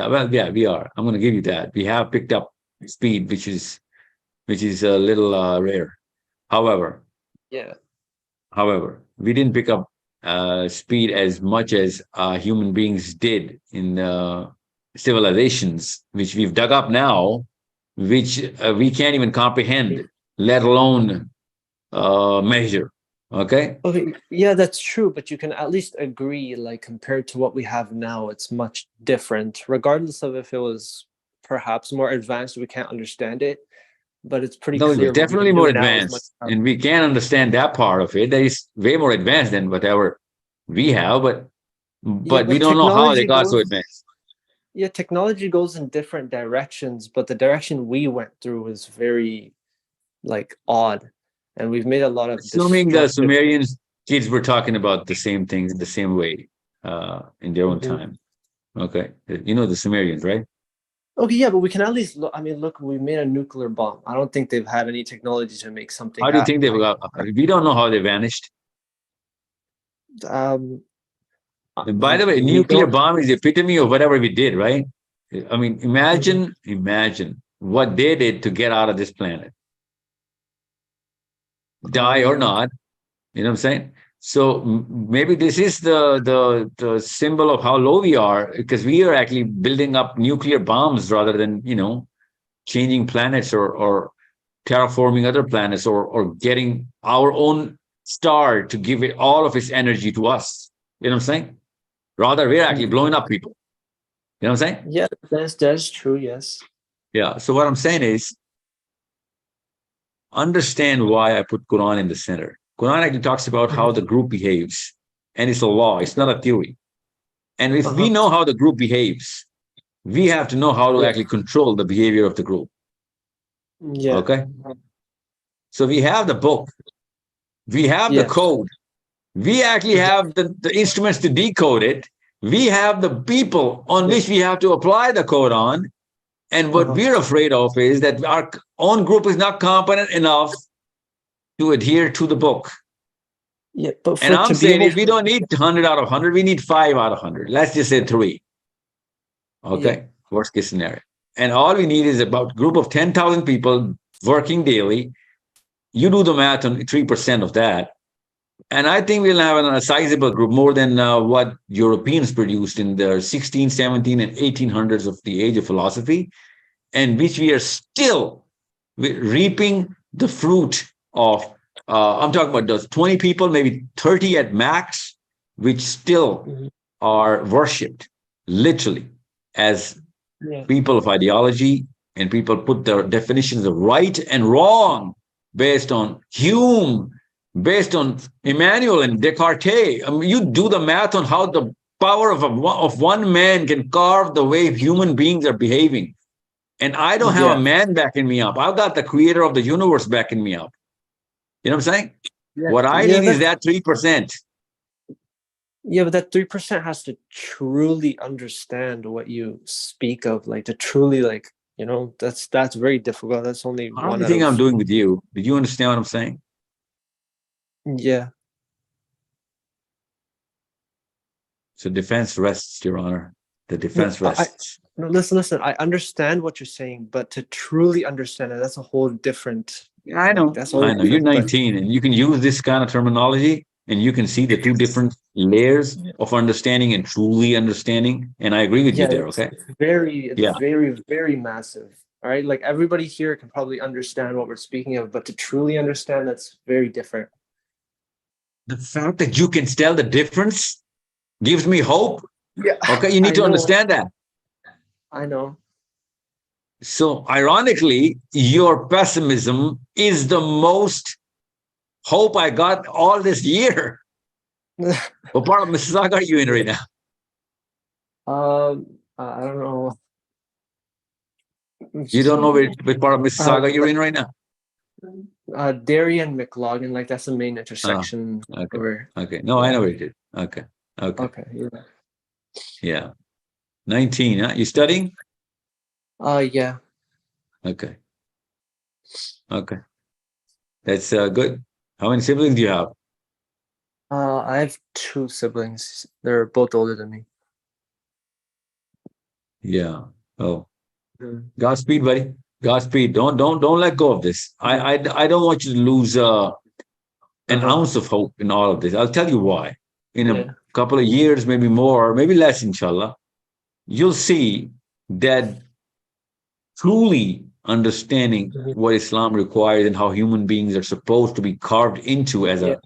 Well, yeah, we are. I'm going to give you that. We have picked up speed, which is a little rare. However, we didn't pick up speed as much as human beings did in civilizations, which we've dug up now, which we can't even comprehend, let alone measure. Okay, yeah, that's true, but you can at least agree, like compared to what we have now, it's much different, regardless of if it was perhaps more advanced. We can't understand it, but it's pretty clear. It's definitely more advanced, and we can understand that part of it. That is way more advanced than whatever we have, but we don't know how they got so advanced. Yeah, technology goes in different directions, but the direction we went through is very like odd. And we've made a lot of. Assuming the Sumerians kids were talking about the same things in the same way in their own time. Okay, you know the Sumerians, right? Okay, yeah, but we can at least look. I mean, look, we made a nuclear bomb. I don't think they've had any technology to make something. How do you think they've got? We don't know how they vanished. By the way, nuclear bomb is the epitome of whatever we did, right? I mean, imagine what they did to get out of this planet. Die or not, you know what I'm saying? So maybe this is the symbol of how low we are, because we are actually building up nuclear bombs rather than, changing planets or terraforming other planets or getting our own star to give it all of its energy to us. You know what I'm saying? Rather, we're actually blowing up people. You know what I'm saying? Yeah, that's true. Yes. Yeah. So what I'm saying is, understand why I put Quran in the center. Quran actually talks about how the group behaves, and it's a law. It's not a theory. And if we know how the group behaves, we have to know how to actually control the behavior of the group. Yeah. Okay. So we have the book, we have the code, we actually have the instruments to decode it. We have the people on which we have to apply the code on. And what we're afraid of is that our own group is not competent enough to adhere to the book. Yeah, but and I'm saying we don't need 100 out of 100. We need 5 out of 100. Let's just say 3. Okay. Worst case scenario. And all we need is about a group of 10,000 people working daily. You do the math on 3% of that. And I think we'll have a sizable group, more than what Europeans produced in the 16, 17, and 1800s of the age of philosophy, and which we are still reaping the fruit of. I'm talking about those 20 people, maybe 30 at max, which still are worshipped literally as people of ideology, and people put their definitions of right and wrong based on Hume, based on Emmanuel and Descartes. I mean, you do the math on how the power of one man can carve the way human beings are behaving. And I don't have a man backing me up. I've got the creator of the universe backing me up. You know what I'm saying? What I need is that 3%. Yeah, but that 3% has to truly understand what you speak of, like to truly, like, that's very difficult. That's only I don't think I'm doing with you. Did you understand what I'm saying? Yeah. So defense rests, Your Honor. The defense rests. No, listen. I understand what you're saying, but to truly understand it, that's a whole different. I know. I know. You're 19, and you can use this kind of terminology, and you can see the two different layers of understanding and truly understanding. And I agree with you there. Okay. It's very, very massive. All right. Like everybody here can probably understand what we're speaking of, but to truly understand, that's very different. The fact that you can tell the difference gives me hope. Yeah. Okay. You need to understand that. I know. So ironically, your pessimism is the most hope I got all this year. What part of Mississauga are you in right now? I don't know. You don't know which part of Mississauga you're in right now? Derry and McLaughlin, like that's the main intersection. Okay. No, I know where it is. Okay. Yeah. 19, huh? You studying? Yeah. Okay. That's good. How many siblings do you have? I have 2 siblings. They're both older than me. Yeah. Oh. Godspeed, buddy. Godspeed. Don't let go of this. I don't want you to lose an ounce of hope in all of this. I'll tell you why. In a couple of years, maybe more, maybe less, inshallah, you'll see that truly understanding what Islam requires and how human beings are supposed to be carved into as a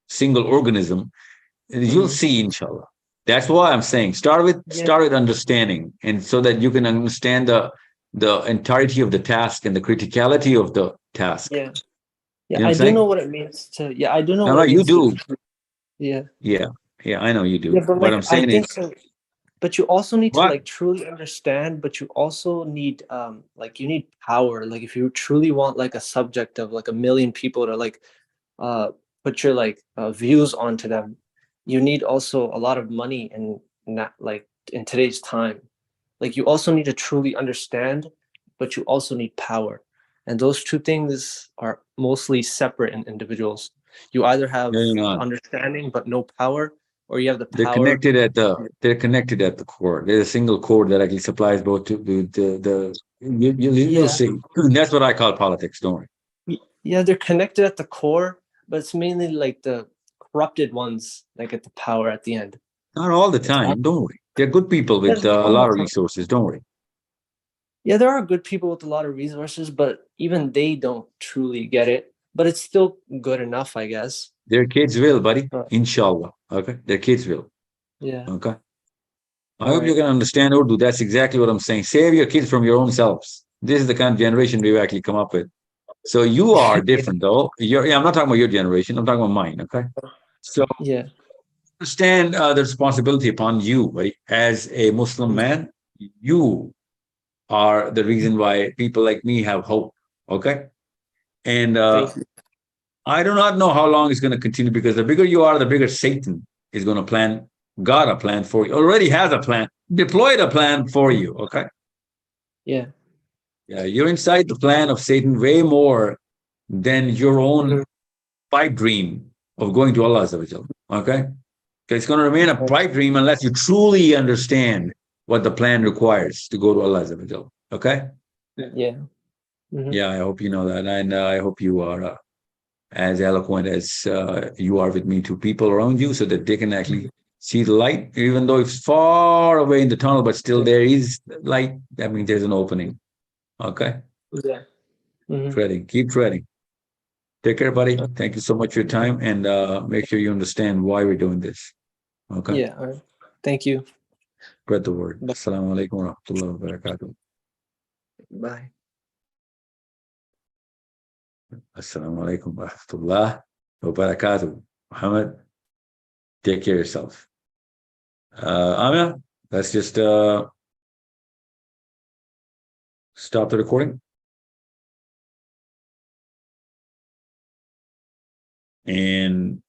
single organism, you'll see, inshallah. That's why I'm saying start with understanding, and so that you can understand the entirety of the task and the criticality of the task. Yeah. You know I do know what it means to. Yeah, I do know. What you do. Yeah, I know you do. Yeah, but what I'm saying is. But you also need to like truly understand. But you also need you need power. Like if you truly want like a subject of like 1 million people to like put your like views onto them, you need also a lot of money and not like in today's time. Like you also need to truly understand, but you also need power. And those two things are mostly separate in individuals. You either have understanding but no power, or you have the power. They're connected at the core. There's a single core that actually supplies both to you'll see. That's what I call politics, don't worry. Yeah, they're connected at the core, but it's mainly like the corrupted ones that get the power at the end. Not all the time. Don't worry. They're good people with a lot of resources. Don't worry. Yeah, there are good people with a lot of resources, but even they don't truly get it. But it's still good enough, I guess. Their kids will, buddy. Inshallah. Okay. Their kids will. Yeah. Okay. I hope you can understand Urdu. That's exactly what I'm saying. Save your kids from your own selves. This is the kind of generation we've actually come up with. So you are different, though. I'm not talking about your generation. I'm talking about mine. Okay. So yeah, understand the responsibility upon you, buddy. As a Muslim man, you are the reason why people like me have hope. Okay. And I do not know how long it's going to continue, because the bigger you are, the bigger Satan is going to plan. Got a plan for you. Already has a plan. Deployed a plan for you. Okay. Yeah. Yeah. You're inside the plan of Satan way more than your own pipe dream of going to Allah. Okay. It's going to remain a pipe dream unless you truly understand what the plan requires to go to Allah. Okay. Yeah. Yeah. I hope you know that. And I hope you are as eloquent as you are with me to people around you, so that they can actually see the light, even though it's far away in the tunnel, but still there is light. That means there's an opening. Okay. Yeah. Treading. Keep treading. Take care, buddy. Thank you so much for your time, and make sure you understand why we're doing this. Okay. Yeah. All right. Thank you. Spread the word. Assalamu alaikum wa rahmatullahi wa barakatuh. Bye. Assalamu alaikum wa rahmatullahi wa barakatuh. Muhammad, take care of yourself. Amina, let's just stop the recording. And